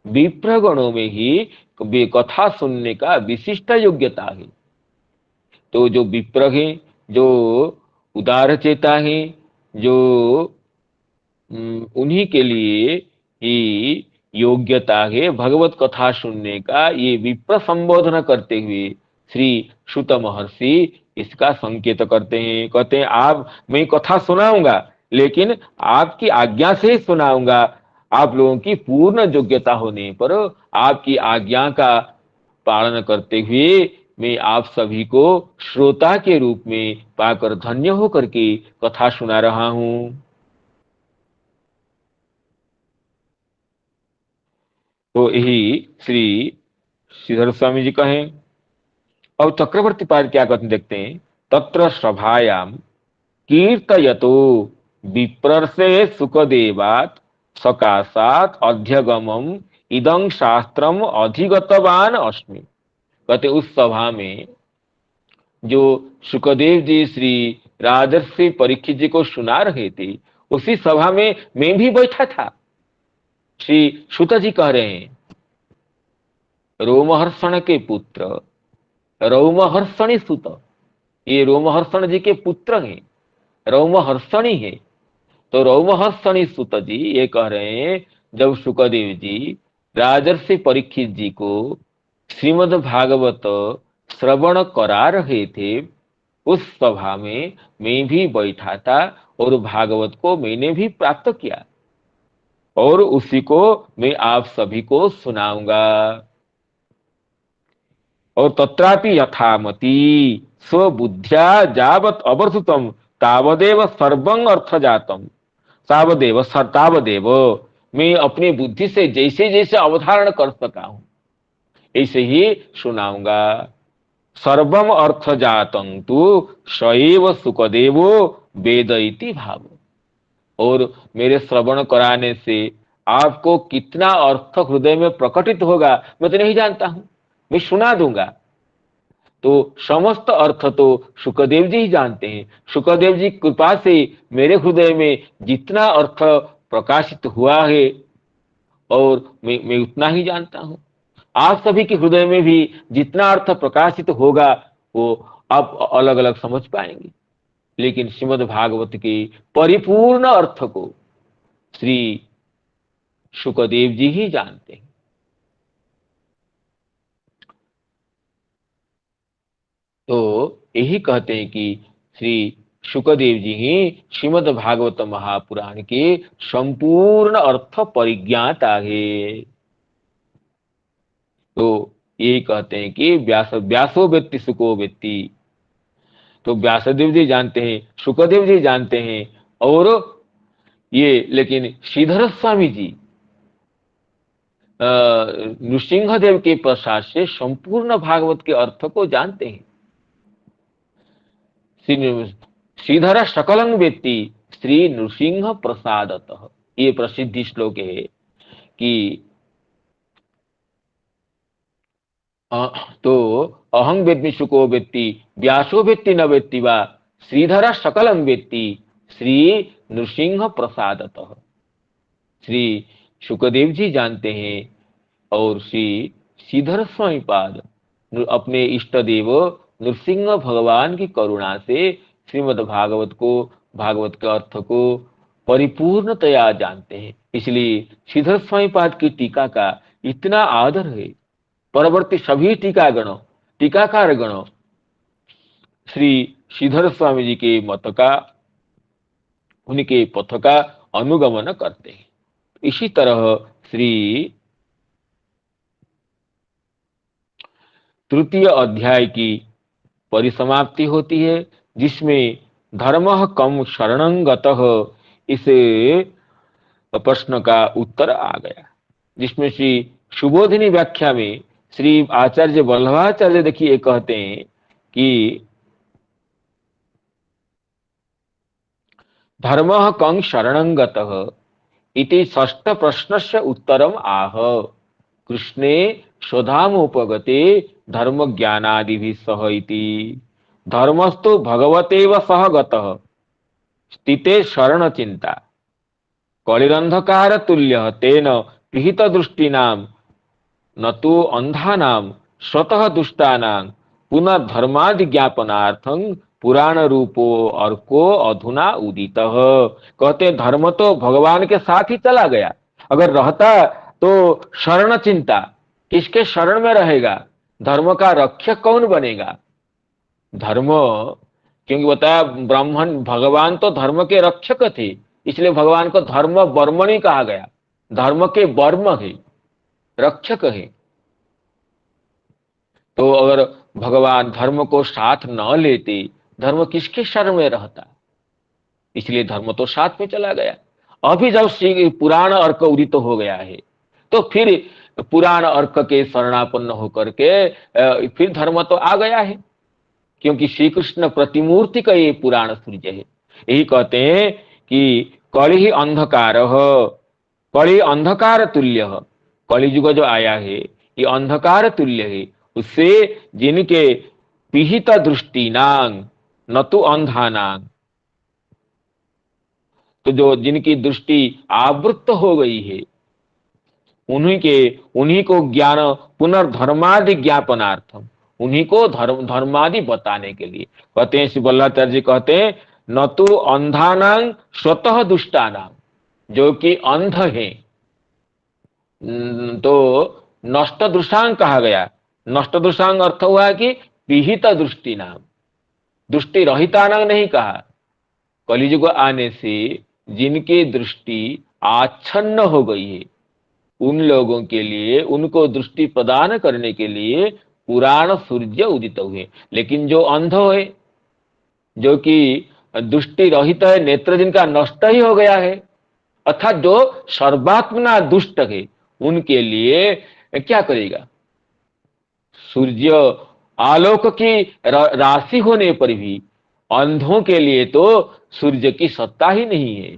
विप्रगणों में ही कथा सुनने का विशिष्ट योग्यता है। तो जो विप्र है, जो उदार चेता है, जो उन्हीं के लिए ही योग्यता है भगवत कथा सुनने का। ये विप्र संबोधन करते हुए श्री सुत महर्षि इसका संकेत करते हैं। कहते हैं आप, मैं कथा सुनाऊंगा लेकिन आपकी आज्ञा से ही सुनाऊंगा। आप लोगों की पूर्ण योग्यता होने पर आपकी आज्ञा का पालन करते हुए मैं आप सभी को श्रोता के रूप में पाकर धन्य होकर के कथा सुना रहा हूं। तो यही श्री श्रीधर स्वामी जी कहें। अब चक्रवर्ती पाद क्या कहते हैं देखते हैं। तत्र सभायाम कीर्तयतो विप्रर्षे सुखदेवात् सकाशात् अध्यगमम इदं शास्त्रम अधिगतवान अस्मि। कहते उस सभा में जो सुखदेव जी श्री राजर्षि परीक्षित जी को सुना रहे थे, उसी सभा में मैं भी बैठा था। श्री सुत जी कह रहे हैं, रोमहर्षण के पुत्र रोमहर्षणी सुत, ये रोमहर्षण जी के पुत्र हैं, रोमहर्षणी है। तो रोमहर्षणी सुत जी ये कह रहे हैं, जब सुखदेव जी राजर्षि परीक्षित जी को श्रीमद् भागवत श्रवण करा रहे थे, उस सभा में मैं भी बैठा था और भागवत को मैंने भी प्राप्त किया और उसी को मैं आप सभी को सुनाऊंगा। और तत्रापि यथामति स्वबुद्ध्या जावत अवर्धुतम तावदेव सर्वं अर्थ जातम तावदेव तावदेव, मैं अपनी बुद्धि से जैसे जैसे अवधारण कर सका हूं ऐसे ही सुनाऊंगा। सर्वम अर्थ जातं तु सएव सुखदेवो वेद इति भाव। और मेरे श्रवण कराने से आपको कितना अर्थ हृदय में प्रकटित होगा मैं तो नहीं जानता हूं, मैं सुना दूंगा। तो समस्त अर्थ तो सुखदेव जी ही जानते हैं। सुखदेव जी कृपा से मेरे हृदय में जितना अर्थ प्रकाशित हुआ है और मैं उतना ही जानता हूं। आप सभी के हृदय में भी जितना अर्थ प्रकाशित होगा वो आप अलग अलग समझ पाएंगे, लेकिन श्रीमद् भागवत के परिपूर्ण अर्थ को श्री सुखदेव जी ही जानते हैं। तो यही कहते हैं कि श्री सुखदेव जी ही श्रीमद् भागवत महापुराण के संपूर्ण अर्थ परिज्ञाता है। तो यही कहते हैं कि व्यासो व्यक्ति सुको व्यक्ति। तो व्यासदेव जी जानते हैं, सुखदेव जी जानते हैं, और ये लेकिन श्रीधर स्वामी जी नृसिंहदेव के प्रसाद से संपूर्ण भागवत के अर्थ को जानते हैं। श्रीधर सकलं वेत्ति श्री नृसिंह प्रसादतः, ये प्रसिद्ध श्लोक है कि तो अहं वेद्मि सुको वेत्ति व्यासो वेत्ति न वेत्ति वा श्रीधर सकलं वेत्ति श्री नृसिंह प्रसादतः। श्री सुखदेव जी जानते हैं और श्री श्रीधर स्वामी पाद अपने इष्ट देव नृसिंह भगवान की करुणा से श्रीमद् भागवत को, भागवत के अर्थ को परिपूर्णतया जानते हैं। इसलिए श्रीधर स्वामी पाद की टीका का इतना आदर है। परवर्ती सभी टीकाकार गणों श्री श्रीधर स्वामी जी के मत का, उनके पथ का अनुगमन करते हैं। इसी तरह श्री तृतीय अध्याय की परिसमाप्ति होती है, जिसमें धर्मः कम शरणं गतः, इस प्रश्न का उत्तर आ गया, जिसमें श्री सुबोधिनी व्याख्या में श्री आचार्य वल्लभाचार्य देखिए कहते हैं कि धर्मः कं शरणं गतः इति षष्ठ प्रश्नस्य उत्तरम आह कृष्णे स्वधामोपगते धर्म ज्ञानादिभिः सह इति। धर्मस्तु भगवतेव सह गतः स्थिते शरण चिंता कलिरंधकार तुल्य तेन पिहित दृष्टिनां न तो अंधानां स्वतः दुष्टानां पुनः धर्मादि ज्ञापनार्थं पुराण रूपो अर्को अधुना उदितः। कहते धर्म तो भगवान के साथ ही चला गया, अगर रहता तो शरण चिंता, किसके शरण में रहेगा, धर्म का रक्षक कौन बनेगा? धर्म, क्योंकि बताया ब्राह्मण भगवान तो धर्म के रक्षक थे, इसलिए भगवान को धर्म वर्मणि कहा गया। धर्म के वर्म है, रक्षक है। तो अगर भगवान धर्म को साथ न लेते, धर्म किसके शरण में रहता? इसलिए धर्म तो साथ में चला गया। अभी जब श्री पुराण अर्क उदित हो गया है, तो फिर पुराण अर्क के शरणापन्न होकर के फिर धर्म तो आ गया है, क्योंकि श्री कृष्ण प्रतिमूर्ति का ये पुराण सूर्य है। यही कहते हैं कि कलि अंधकार, कलि अंधकार तुल्य, कलियुग जो आया है ये अंधकार तुल्य है, उससे जिनके पिहित दृष्टिनांग न तो अंधानांग, तो जो जिनकी दृष्टि आवृत्त हो गई है, उन्हीं को ज्ञान पुनर्धर्मादि ज्ञापनार्थम, उन्हीं को धर्मादि बताने के लिए कहते हैं। श्री वल्लभाचार्य जी कहते हैं न तो अंधानांग स्वतः दुष्टानां, जो कि अंध है, तो नष्ट दृष्टांग कहा गया। नष्ट दृष्टांग अर्थ हुआ कि पिहित दृष्टि नाम, दृष्टि रहिता नाम नहीं कहा। कलियुग आने से जिनकी दृष्टि आच्छन्न हो गई है, उन लोगों के लिए, उनको दृष्टि प्रदान करने के लिए पुराण सूर्य उदित हुए। लेकिन जो अंध है, जो कि दृष्टि रहित है, नेत्र जिनका नष्ट ही हो गया है, अर्थात जो सर्वात्मना दुष्ट है, उनके लिए क्या करेगा? सूर्य आलोक की राशि होने पर भी अंधों के लिए तो सूर्य की सत्ता ही नहीं है।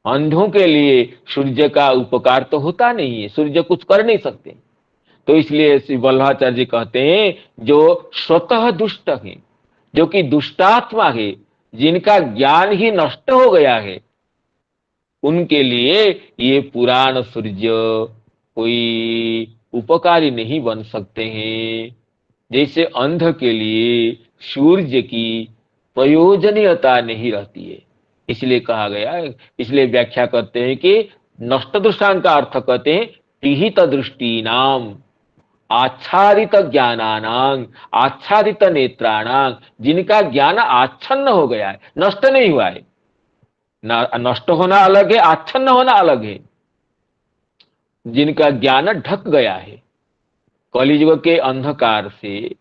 अंधों के लिए सूर्य का उपकार तो होता नहीं है, सूर्य कुछ कर नहीं सकते। तो इसलिए श्री वल्लभाचार्य जी कहते हैं जो स्वतः दुष्ट है, जो कि दुष्टात्मा है, जिनका ज्ञान ही नष्ट हो गया है, उनके लिए ये पुराण सूर्य कोई उपकारी नहीं बन सकते हैं। जैसे अंध के लिए सूर्य की प्रयोजनीयता नहीं रहती है, इसलिए कहा गया है। इसलिए व्याख्या करते हैं कि नष्ट दृष्टांत का अर्थ कहते हैं पिहित दृष्टि नाम आच्छादित ज्ञानानां, आच्छादित नेत्राणां, जिनका ज्ञान आच्छन्न हो गया है, नष्ट नहीं हुआ है। नष्ट होना अलग है, आच्छन्न होना अलग है। जिनका ज्ञान ढक गया है कलियुग के अंधकार से,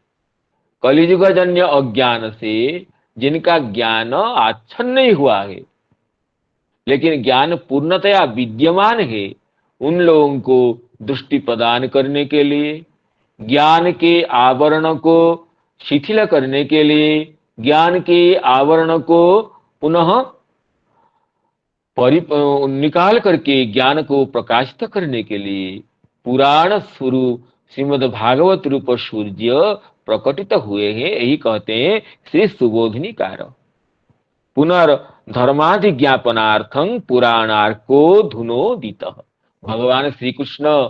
कलियुग जन्य अज्ञान से, जिनका ज्ञान आच्छन्न नहीं हुआ है लेकिन ज्ञान पूर्णतया विद्यमान है, उन लोगों को दृष्टि प्रदान करने के लिए, ज्ञान के आवरण को शिथिल करने के लिए, ज्ञान के आवरण को पुनः निकाल करके ज्ञान को प्रकाशित करने के लिए पुराण स्वरूप श्रीमद् भागवत रूप सूर्य प्रकटित हुए हैं। यही कहते हैं श्री सुबोधिनीकार। पुनर्धर्मादि ज्ञापनार्थं पुराणार्को धुनोदित। भगवान श्री कृष्ण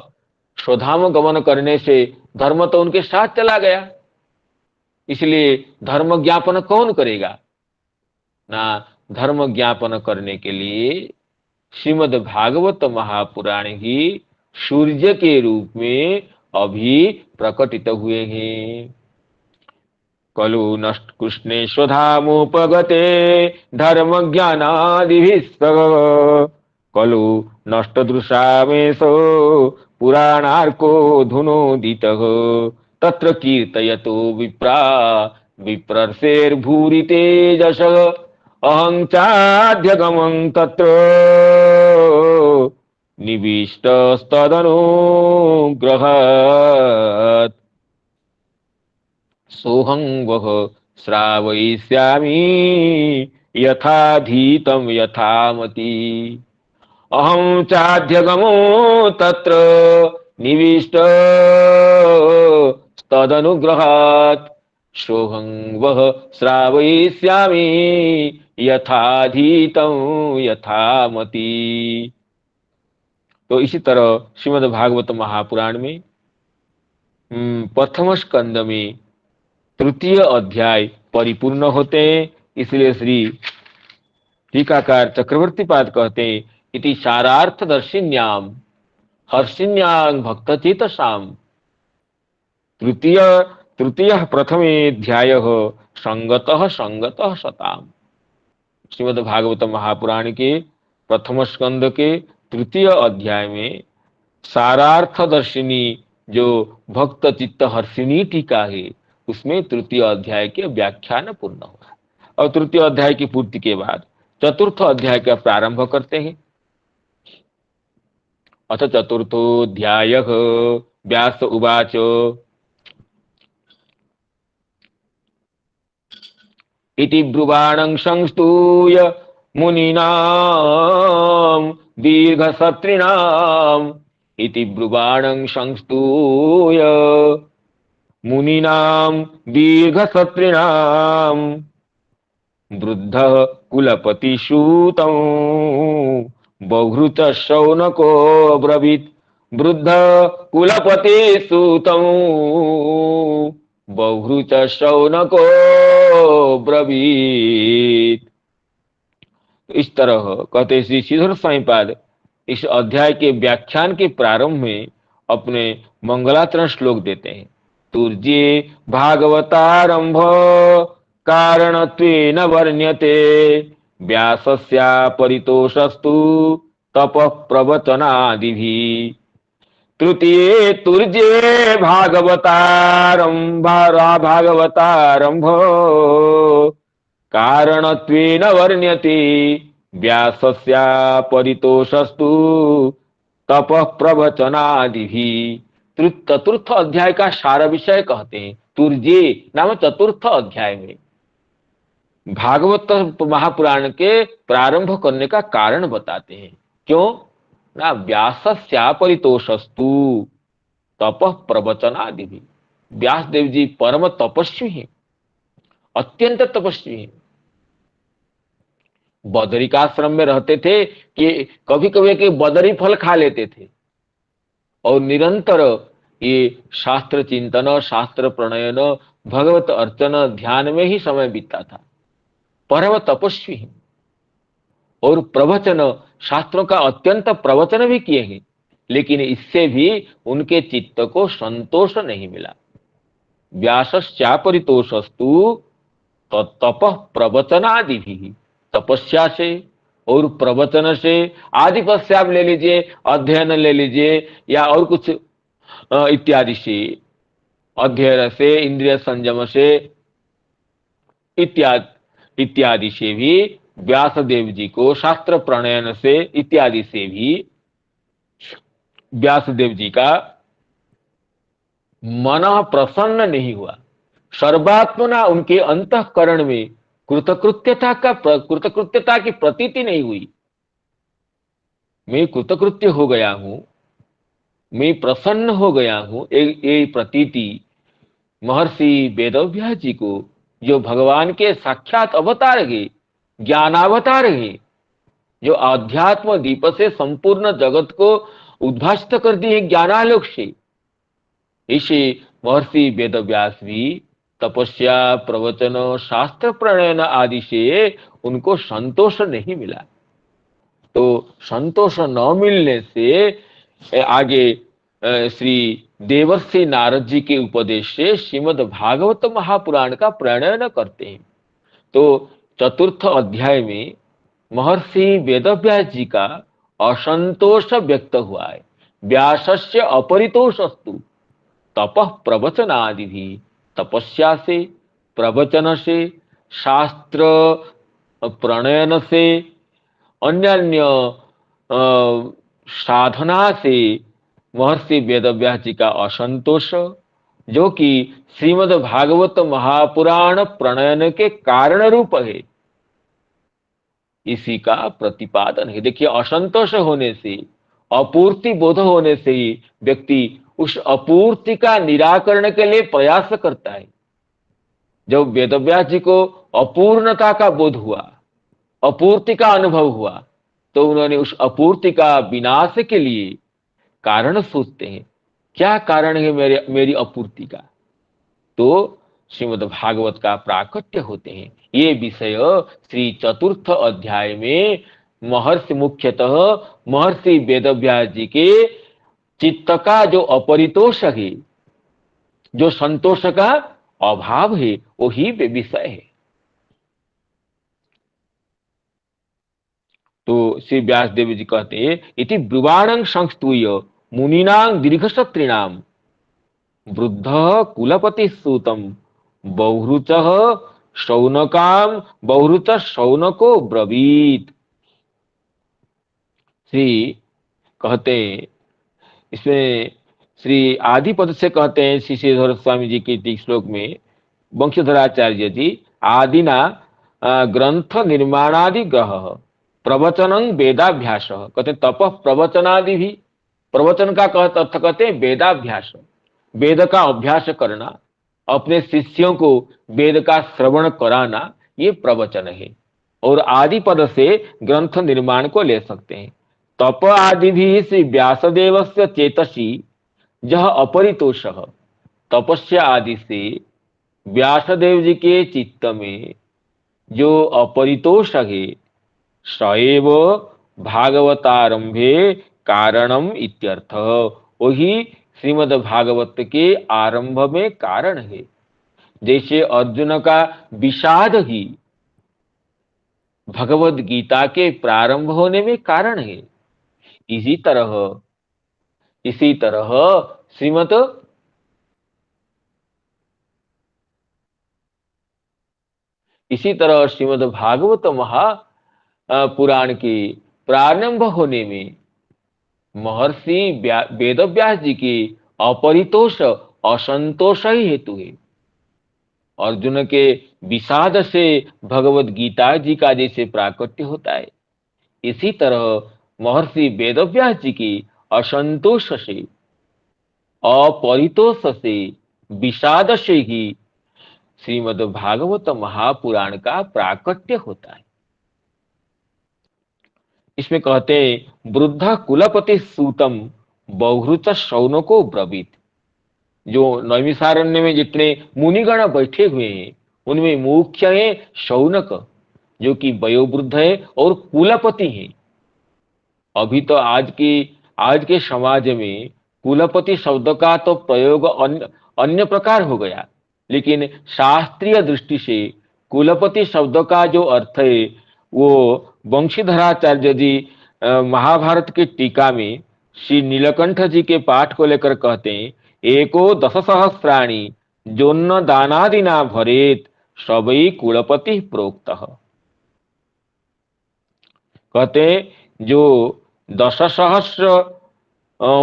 स्वधाम गमन करने से धर्म तो उनके साथ चला गया, इसलिए धर्म ज्ञापन कौन करेगा ना? धर्म ज्ञापन करने के लिए श्रीमद् भागवत महापुराण ही सूर्य के रूप में अभी प्रकटित हुए हैं। कलु नष्ट कृष्णे स्वधामोपगते धर्म ज्ञानादिभिस्तव, कलु नष्ट दृशामेशो पुराणार्को धुनोदितः, तत्र कीर्तयतो विप्रा विप्रर्षेर्भूरि तेजस, अहं चाध्यगमं तत्र निविष्टस्तदनुग्रहात्, सोऽहं वः श्रावयिष्यामि यथाधीतं यथामति, अहं चाध्यगमो तत्र निविष्टस्तदनुग्रहात्, सोऽहं वः श्रावयिष्यामि यथाधीतं यथामति। तो इसी तरह श्रीमद् भागवत महापुराण में प्रथम स्कंद में तृतीय अध्याय परिपूर्ण होते हैं। इसलिए श्री टीकाकार चक्रवर्ती पाद कहते हैं इति सारार्थ दर्शिन्याम हर्षिन्यां भक्त चेतसाम, तृतीय तृतीय प्रथमेऽध्याय संगतः संगतः सताम। श्रीमद् भागवत महापुराण के प्रथम स्कंद के तृतीय अध्याय में सारार्थ दर्शिनी जो भक्त चित्त हर्षिणी टीका है, उसमें तृतीय अध्याय के व्याख्यान पूर्ण हुआ। और तृतीय अध्याय की पूर्ति के बाद चतुर्थ अध्याय का प्रारंभ करते हैं। अथ चतुर्थोऽध्यायः। व्यास उवाच इति ब्रुवाणं संस्तूय मुनीनां दीर्घसत्रिणाम् इति ब्रुवाणं संस्तूय मुनीनां दीर्घसत्रिणाम् वृद्धः कुलपतिसूतं बभृत शौनको ब्रवीत्। वृद्ध कुलपतिसूतं बभृत शौनको ब्रवीत्। इस तरह कहते श्री श्रीधर स्वामीपाद इस अध्याय के व्याख्यान के प्रारंभ में अपने मंगलाचरण श्लोक देते हैं। तुर्ये भागवतारंभ कारणत्वेन वर्ण्यते व्यासस्या परितोषस्तु तपः प्रवचनादिभिः। तृतीये तुर्ये भागवतारंभ कारणत्वेन वर्ण्यते व्यासस्या परितोषस्तु तपः प्रवचनादिभिः। चतुर्थ अध्याय का सार विषय कहते हैं। तुर्ये नाम चतुर्थ अध्याय में भागवत महापुराण के प्रारंभ करने का कारण बताते हैं। क्यों ना व्यासस्या परितोषस्तु तपः प्रवचनादिभिः। व्यास देव जी परम तपस्वी हैं, अत्यंत तपस्वी हैं। बदरिकाश्रम में रहते थे कि कभी कभी के बदरी फल खा लेते थे और निरंतर ये शास्त्र चिंतन, शास्त्र प्रणयन, भगवत अर्चन, ध्यान में ही समय बीतता था। परम तपस्वी हैं और प्रवचन, शास्त्रों का अत्यंत प्रवचन भी किए हैं, लेकिन इससे भी उनके चित्त को संतोष नहीं मिला। व्यासस्या परितोषस्तु तपः प्रवचनादिभिः। तपस्या से और प्रवचन से, आदि पद से आप ले लीजिए, अध्ययन ले लीजिए या और कुछ इत्यादि से, अध्ययन से, इंद्रिय संयम से इत्यादि से भी व्यासदेव जी को, शास्त्र प्रणयन से इत्यादि से भी व्यासदेव जी का मन प्रसन्न नहीं हुआ। सर्वात्मना उनके अंतःकरण में कृतकृत्यता की प्रतीति नहीं हुई। मैं कृतकृत्य हो गया हूं, मैं प्रसन्न हो गया हूं, ये प्रतीति महर्षि वेदव्यास जी को, जो भगवान के साक्षात अवतार है, ज्ञानावतार है, जो आध्यात्म दीप से संपूर्ण जगत को उद्भासित कर दी है ज्ञानालोक से, इसे महर्षि वेदव्यास भी तपस्या, प्रवचन, शास्त्र प्रणयन आदि से उनको संतोष नहीं मिला। तो संतोष न मिलने से आगे श्री देवर्षि नारद जी के उपदेश से श्रीमद् भागवत महापुराण का प्रणयन करते हैं। तो चतुर्थ अध्याय में महर्षि वेदव्यास जी का असंतोष व्यक्त हुआ है। व्यासस्य अपरितोषस्तु तपः प्रवचनादिभिः। तपस्या से, प्रवचन से, शास्त्र प्रणयन से, अन्य साधना से महर्षि वेदव्यास जी का असंतोष, जो कि श्रीमद् भागवत महापुराण प्रणयन के कारण रूप है, इसी का प्रतिपादन है। देखिए, असंतोष होने से, अपूर्ति बोध होने से ही व्यक्ति उस अपूर्ति का निराकरण के लिए प्रयास करता है। जब वेदव्यास जी को अपूर्णता का बोध हुआ, अपूर्ति का अनुभव हुआ, तो उन्होंने उस अपूर्ति का विनाश के लिए कारण सोचते हैं। क्या कारण है मेरी अपूर्ति का? तो श्रीमद् भागवत का प्राकट्य होते हैं। ये विषय श्री चतुर्थ अध्याय में मुख्यतः महर्षि वेदव्यास जी के चित्त का जो अपरितोष है, जो संतोष का अभाव है वही विषय है। तो श्री व्यासदेव जी कहते हैं, इति ब्रुवाणं संस्तूय मुनीनां दीर्घसत्रिणाम वृद्ध कुलपति सूतम बहुरुच शौनकाम बहुरुच शौनको ब्रवीत। श्री कहते हैं, इसमें श्री आदि पद से कहते हैं श्री श्रीधर स्वामी जी के टीक श्लोक में, वंशधराचार्य जी आदिना ग्रंथ निर्माणादि ग्रह प्रवचनं वेदाभ्यास, कहते हैं तप प्रवचनादि भी, प्रवचन का अर्थ कहते हैं वेदाभ्यास, वेद का अभ्यास करना, अपने शिष्यों को वेद का श्रवण कराना, ये प्रवचन है। और आदि पद से ग्रंथ निर्माण को ले सकते हैं। तप आदि भी श्री व्यासदेव से चेतसी यह अपरितोष, तपस्या आदि से व्यासदेव जी के चित्त में जो अपरितोष है, सएव भागवतारंभे कारणम इत्यर्थ, वही श्रीमद् भागवत के आरंभ में कारण है। जैसे अर्जुन का विषाद ही भगवद गीता के प्रारंभ होने में कारण है, इसी तरह श्रीमद् श्रीमद् भागवत महा पुराण के प्रारंभ होने में महर्षि वेदव्यास जी के अपरितोष असंतोष ही हेतु है। अर्जुन के विषाद से भगवद गीता जी का जैसे प्राकट्य होता है, इसी तरह महर्षि वेदव्यास जी की असंतोष से, अपरितोष से, विषाद से ही श्रीमद् भागवत महापुराण का प्राकट्य होता है। इसमें कहते हैं, वृद्ध कुलपति सूतम बहुरुच शौनको ब्रवीत। जो नैमिषारण्य में जितने मुनिगण बैठे हुए हैं उनमें मुख्य है शौनक, जो कि वयोवृद्ध है और कुलपति है। अभी तो आज के समाज में कुलपति शब्द का तो प्रयोग अन्य प्रकार हो गया, लेकिन शास्त्रीय दृष्टि से कुलपति शब्द का जो अर्थ है वो वंशीधराचार्य जी महाभारत की टीका में श्री नीलकंठ जी के पाठ को लेकर कहते हैं, एको दश सहस्राणी जोन्न दानादिना भरेत सबई कुलपति प्रोक्त। कहते हैं जो 10 सहस्र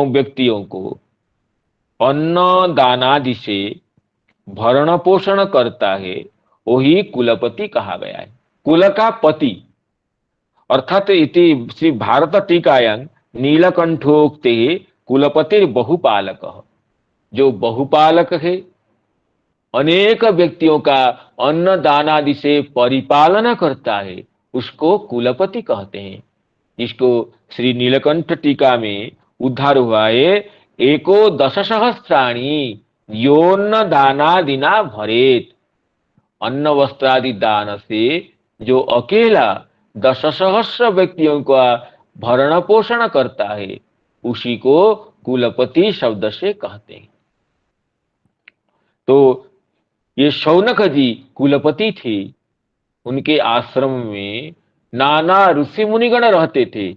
व्यक्तियों को अन्न दानादि से भरण पोषण करता है वही कुलपति कहा गया है। कुल का पति अर्थात इति श्री भारत टीकायां नीलकंठोक्ते कुलपति बहुपालक, जो बहुपालक है, अनेक व्यक्तियों का अन्न दान आदि से परिपालना करता है, उसको कुलपति कहते हैं। जिसको श्री नीलकंठ टीका में उद्धार हुआ है, एको दश सहस्राणी योन्न दानादिना भरेत। अन्न वस्त्रादि दान से जो अकेला 10 सहस्र व्यक्तियों का भरण पोषण करता है उसी को कुलपति शब्द से कहते हैं। तो ये शौनक जी कुलपति थे, उनके आश्रम में नाना ऋषि मुनिगण रहते थे।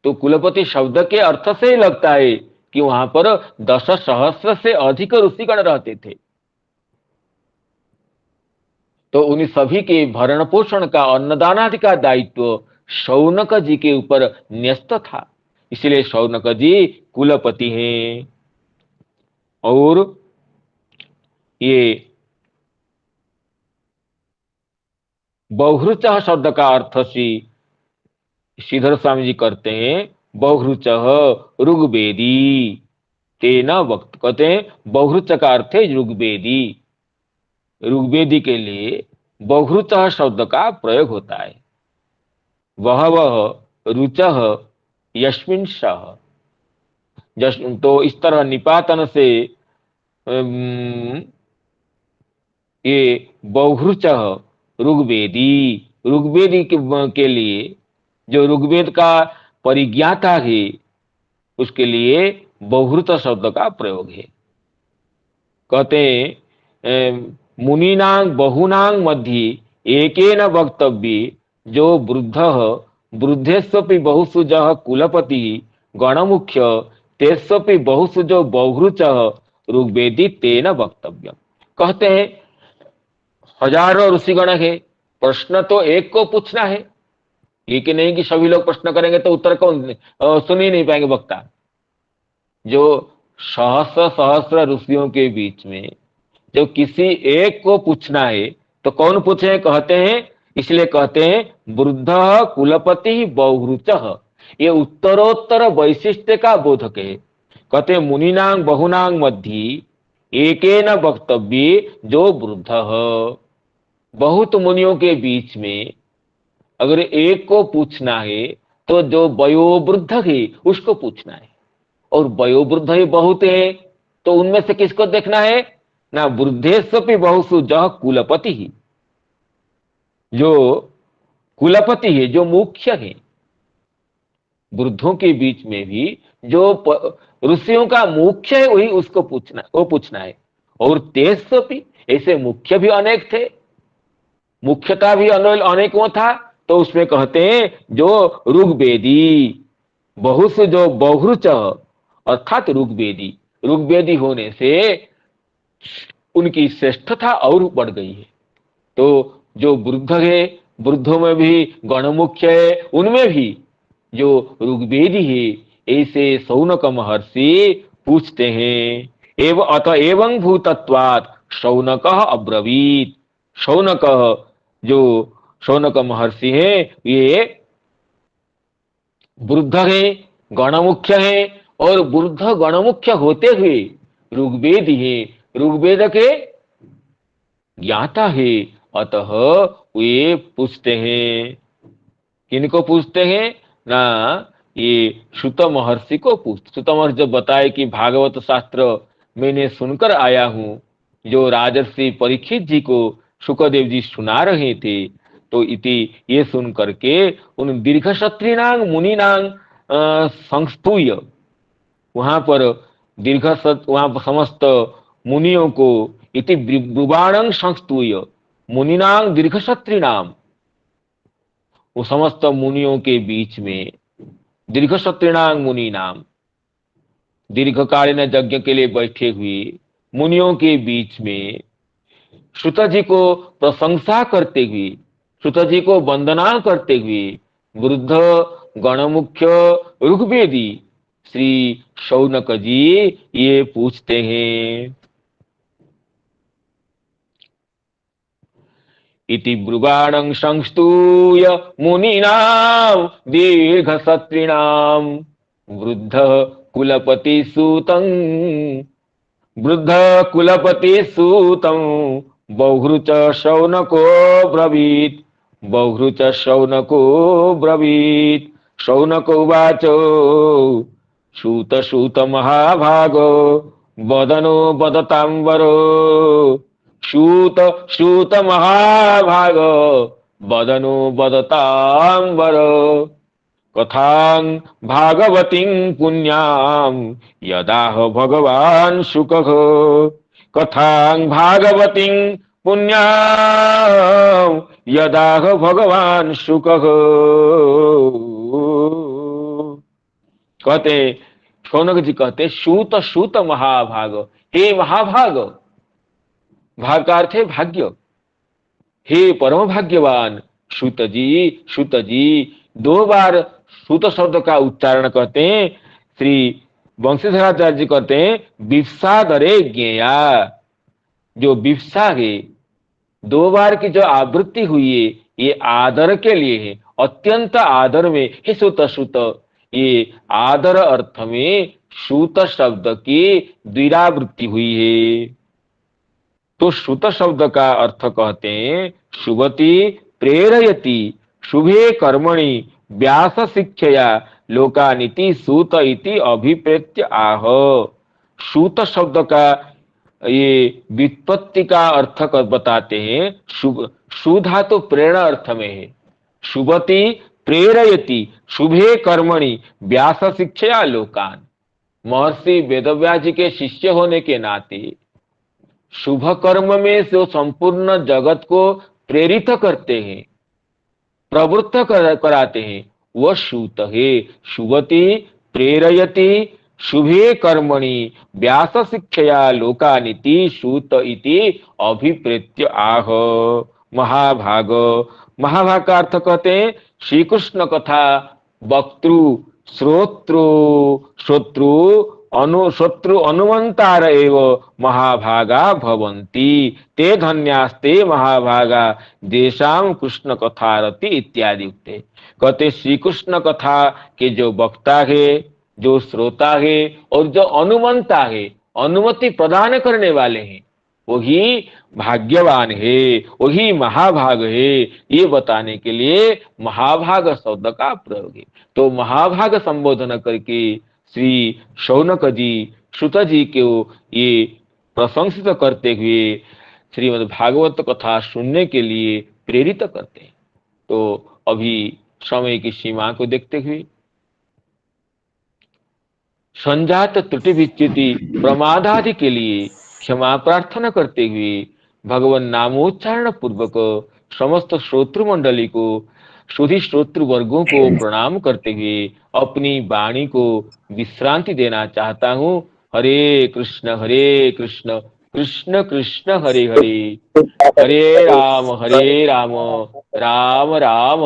तो कुलपति शब्द के अर्थ से ही लगता है कि वहां पर 10 सहस्र से अधिक ऋषिगण रहते थे। तो उन सभी के भरण पोषण का, अन्नदान आदि का दायित्व शौनक जी के ऊपर न्यस्त था, इसलिए शौनक जी कुलपति हैं। और ये बहुरुच शब्द का अर्थ श्रीधर स्वामी जी करते हैं, बहुरुच ऋग्वेदी तेना वक्त। कहते हैं बहुरुच का अर्थ है ऋग्वेदी, ऋग्वेदी के लिए बहुरुच शब्द का प्रयोग होता है। वह रुच यस्मिन् सः, तो इस तरह निपातन से ये बहुरुच ऋग्वेदी, ऋग्वेदी के लिए, जो ऋग्वेद का परिज्ञाता है उसके लिए बहुरुच शब्द का प्रयोग है। कहते हैं मुनीनां बहुनां मध्ये एकेन वक्तव्ये जो वृद्ध वृद्धेस्वपि बहुसुजः कुलपति गणमुख्य तेस्वपि बहुसुजो बहुरुच ऋग्वेदी तेन वक्तव्य। कहते हैं हजारों ऋषिगण है, प्रश्न तो एक को पूछना है। ये कि नहीं कि सभी लोग प्रश्न करेंगे तो उत्तर कौन सुन ही नहीं पाएंगे वक्ता। जो सहस्र सहस्र ऋषियों के बीच में जो किसी एक को पूछना है तो कौन पूछे, कहते हैं इसलिए कहते हैं वृद्ध कुलपति बहुरुचः, ये उत्तरोत्तर वैशिष्ट्य का बोधक है। कहते हैं मुनीनां बहुनां मध्ये एकेन वक्तव्ये जो वृद्ध, बहुत मुनियों के बीच में अगर एक को पूछना है तो जो वयोवृद्ध है उसको पूछना है, और वयोवृद्ध ही बहुत है तो उनमें से किसको देखना है ना, वृद्धेस्वपि बहुसुजः कुलपति ही, जो कुलपति है जो मुख्य है वृद्धों के बीच में भी जो ऋषियों का मुख्य है वही उसको पूछना, वो पूछना है। और तेस्वपि ऐसे मुख्य भी अनेक थे, मुख्यता भी अनेकों था, तो उसमें कहते हैं जो ऋग्वेदी बहुसु जो बहुरुच अर्थात ऋग्वेदी, ऋग्वेदी होने से उनकी श्रेष्ठता और बढ़ गई है। तो जो वृद्ध है, वृद्धों में भी गणमुख्य है, उनमें भी जो ऋग्वेदी है, ऐसे शौनक महर्षि पूछते हैं। एवं अतएवं भूतत्वात् शौनक अब्रवीत, शौनक जो शौनक महर्षि है ये वृद्ध है, गणमुख्य है, और वृद्ध गणमुख्य होते हुए ऋग्वेदी है, ऋग्वेद के ज्ञाता है। अतः वे पूछते हैं, किनको पूछते हैं ना, ये श्रुत महर्षि को श्रुत महर्षि जब बताए कि भागवत शास्त्र मैंने सुनकर आया हूं, जो राजर्षि परीक्षित जी को शुकदेव जी सुना रहे थे, तो इति ये सुन करके उन दीर्घ क्षत्रिणांग मुनिनांग संस्तूय, वहां पर वहां पर समस्त मुनियों को इति ब्रुवाणं संस्तूय मुनिनांग दीर्घ क्षत्रिणाम, वो समस्त मुनियों के बीच में दीर्घ क्षत्रिणांग मुनि नाम, दीर्घकालीन यज्ञ के लिए बैठे हुए मुनियों के बीच में श्रुत जी को प्रशंसा करते हुए, श्रुत जी को वंदना करते हुए वृद्ध गणमुख्य ऋग्वेदी श्री शौनक जी ये पूछते हैं। इति ब्रुवाणं संस्तूय मुनीनां दीर्घक्षत्रिणां वृद्ध कुलपति सूतं, वृद्ध कुलपति सूतं बहुरुच शौनको ब्रवीत्, बहुरुच शौनको ब्रवीत्। शौनको उवाचो सूत सूत महाभागो वदनो वदतांबरो, सूत सूत महाभाग वदनो वदतांबर, कथां भागवतीं पुण्यां यदाह भगवान शुकः, कथां भागवतीं पुण्यां यदाह भगवान शुकः। कहते शौनक जी कहते सूत सूत महाभाग, हे महाभाग, भाग का अर्थ है भाग्य, हे परम भाग्यवान सूत जी, दो बार सूत शब्द का उच्चारण करते हैं। श्री वंशीधराचार्य जी कहते हैं विप्सा दरे ज्ञेया, जो विप्सा है दो बार की जो आवृत्ति हुई है ये आदर के लिए है, अत्यंत आदर में हे सूत सूत, ये आदर अर्थ में सूत शब्द की द्विरावृत्ति हुई है। तो श्रुत शब्द का अर्थ कहते हैं शुभति प्रेरयति शुभे कर्मणि व्यास शिक्षया लोकानिति सूत इति अभिप्रेत्य आह। सूत शब्द का ये व्युत्पत्ति का अर्थ बताते हैं, शुभ सुधा तो प्रेरणा अर्थ में है, शुभति प्रेरयति शुभे कर्मणि व्यास शिक्षया लोकान, महर्षि वेदव्यास जी के शिष्य होने के नाते शुभ कर्म में जो संपूर्ण जगत को प्रेरित करते हैं, प्रवृत्त कराते हैं, वह सूत है। शुभति प्रेरयति शुभे कर्मणि व्यास शिक्षया लोकानिति सूत इति अभिप्रेत्य आह। महाभाग, महाभाग का अर्थ कहते हैं श्री कृष्ण कथा वक्तृ श्रोत्रु श्रोत्रु शत्रु अनुमंतार एव महाभागा भवन्ति ते धन्यास्ते महाभागा देशाम कृष्ण कथारति इत्यादि उक्ते। कहते श्री कृष्ण कथा के जो वक्ता है, जो श्रोता है और जो अनुमंता है, अनुमति प्रदान करने वाले हैं, वही भाग्यवान है, वही महाभाग है। ये बताने के लिए महाभाग शब्द का प्रयोग है। तो महाभाग संबोधन करके श्री शौनक जी सुत जी को ये प्रशंसित करते हुए श्रीमद् भागवत कथा सुनने के लिए प्रेरित करते हैं। तो अभी समय की सीमा को देखते हुए संजात त्रुटि विच्युति प्रमादादि के लिए क्षमा प्रार्थना करते हुए भगवान नामोच्चारण पूर्वक समस्त श्रोतृ मंडली को, सुधी श्रोतृ वर्गों को प्रणाम करते हुए अपनी वाणी को विश्रांति देना चाहता हूँ। हरे कृष्ण कृष्ण कृष्ण हरे हरे, हरे राम राम राम